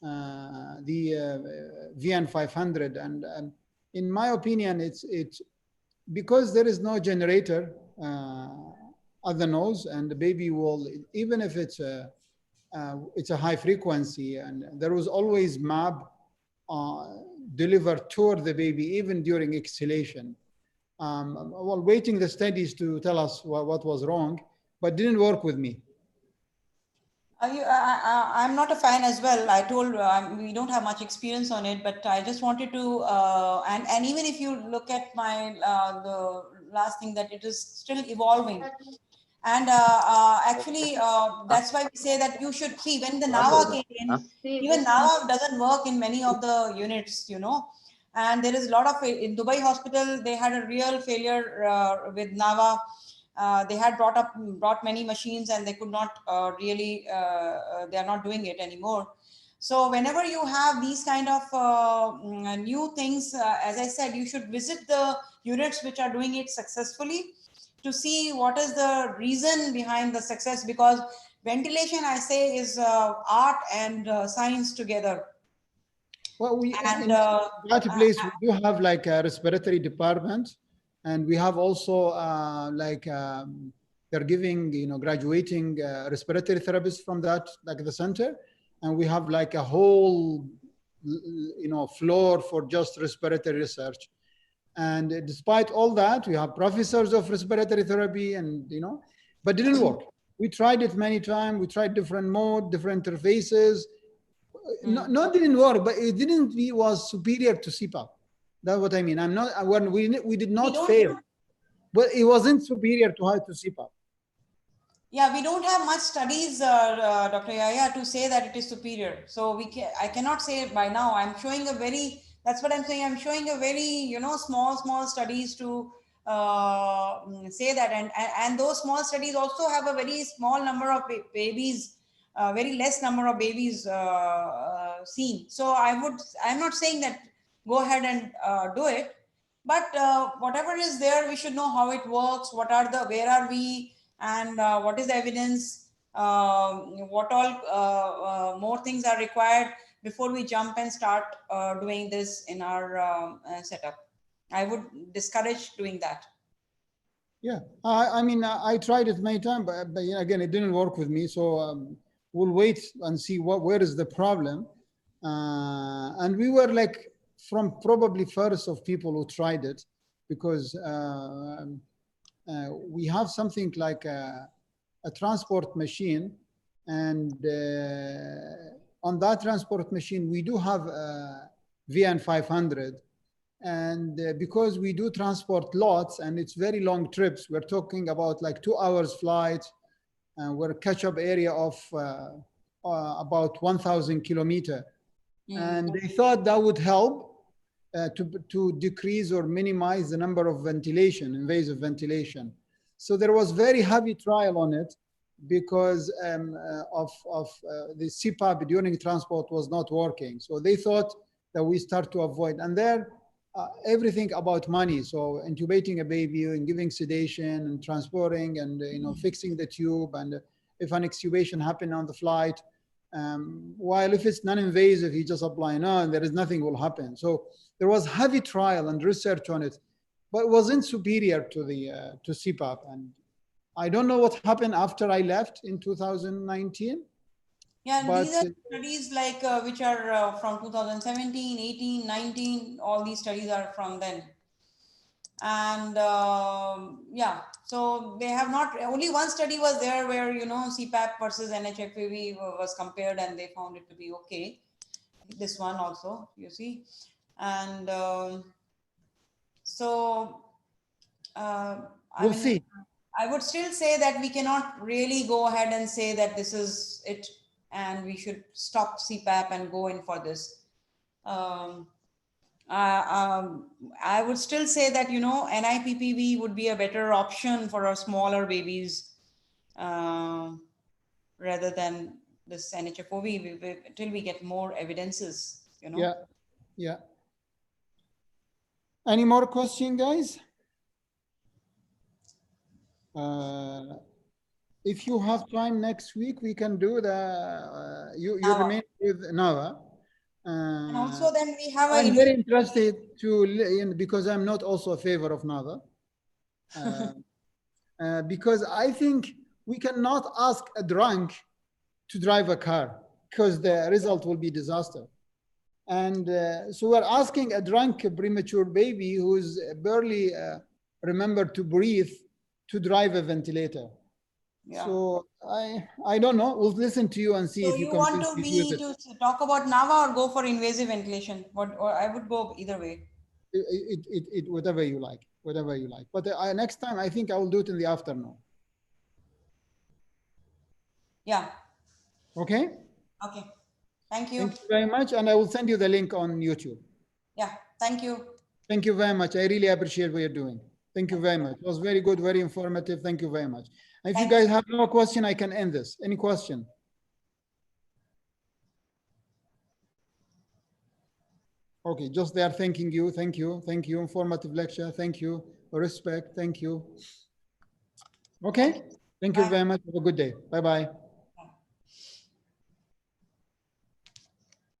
VN500. And in my opinion, it's because there is no generator at the nose, and the baby will, even if it's a high frequency, and there was always MAB delivered toward the baby, even during exhalation. While waiting the studies to tell us what was wrong, but didn't work with me. I'm not a fan as well. I told we don't have much experience on it, but I just wanted to, and even if you look at my the last thing, that it is still evolving. And actually, that's why we say that you should see when the NAVA came in, even NAVA doesn't work in many of the units, you know. And there is a lot of, in Dubai hospital, they had a real failure with NAVA. They had brought many machines, and they could not really, they are not doing it anymore. So whenever you have these kind of new things, as I said, you should visit the units which are doing it successfully to see what is the reason behind the success, because ventilation, I say, is art and science together. Well, And in that place, we do have like a respiratory department, and we have also they're giving, graduating respiratory therapists from that, like the center, and we have like a whole, floor for just respiratory research. And despite all that, we have professors of respiratory therapy, and but didn't work. We tried it many times. We tried different mode, different interfaces. Not didn't work, but it didn't. We was superior to CPAP. That's what I mean. I'm not. When we did not fail, but it wasn't superior to CPAP. Yeah, we don't have much studies, Dr. Yahya, to say that it is superior. So I cannot say it by now. I'm showing a very. That's what I'm saying. I'm showing a very small studies to say that, and those small studies also have a very small number of babies. Very less number of babies seen. So I'm not saying that go ahead and do it, but whatever is there, we should know how it works, where are we, and what is the evidence, what all more things are required before we jump and start doing this in our setup. I would discourage doing that. Yeah, I mean, I tried it many times, but again, it didn't work with me. So we'll wait and see where is the problem. And we were like from probably first of people who tried it, because we have something like a transport machine, and on that transport machine, we do have VN 500. And because we do transport lots and it's very long trips, we're talking about like 2 hours flight, and we're a catch-up area of about 1,000 kilometers. And they thought that would help to decrease or minimize the number of invasive ventilation. So there was very heavy trial on it because of the CPAP during transport was not working. So they thought that we start to avoid, and there everything about money. So intubating a baby and giving sedation and transporting and fixing the tube, and if an extubation happened on the flight, while if it's non-invasive, you just apply, there is nothing will happen. So there was heavy trial and research on it, but it wasn't superior to the to CPAP. And I don't know what happened after I left in 2019. Yeah, and these are studies like which are from 2017, 18, 19, all these studies are from then. And yeah, so they have not, only one study was there where, CPAP versus NHFAV was compared and they found it to be okay. This one also, you see. And so we'll see. I would still say that we cannot really go ahead and say that this is it and we should stop CPAP and go in for this. I would still say that, NIPPV would be a better option for our smaller babies rather than this NHFOV till we get more evidences, Yeah. Any more questions, guys? If you have time next week, we can do the, you remain with NAVA. And also then we have I'm very interested to, because I'm not also a favor of NAVA. Because I think we cannot ask a drunk to drive a car because the result will be disaster. And so we're asking a drunk premature baby who's barely remembered to breathe to drive a ventilator. Yeah. So I don't know. We'll listen to you and see if you can. So you want me to talk about NAVA or go for invasive ventilation? Or I would go either way. Whatever you like, whatever you like. But next time I think I will do it in the afternoon. Yeah. Okay. Okay. Thank you. Thank you very much, and I will send you the link on YouTube. Yeah. Thank you. Thank you very much. I really appreciate what you're doing. Thank you very much. It was very good, very informative. Thank you very much. If you guys have no question, I can end this. Any question? Okay, just they are thanking you. Thank you. Thank you. Informative lecture. Thank you. Respect. Thank you. Okay. Thank you Bye. very much. Have a good day. Bye-bye.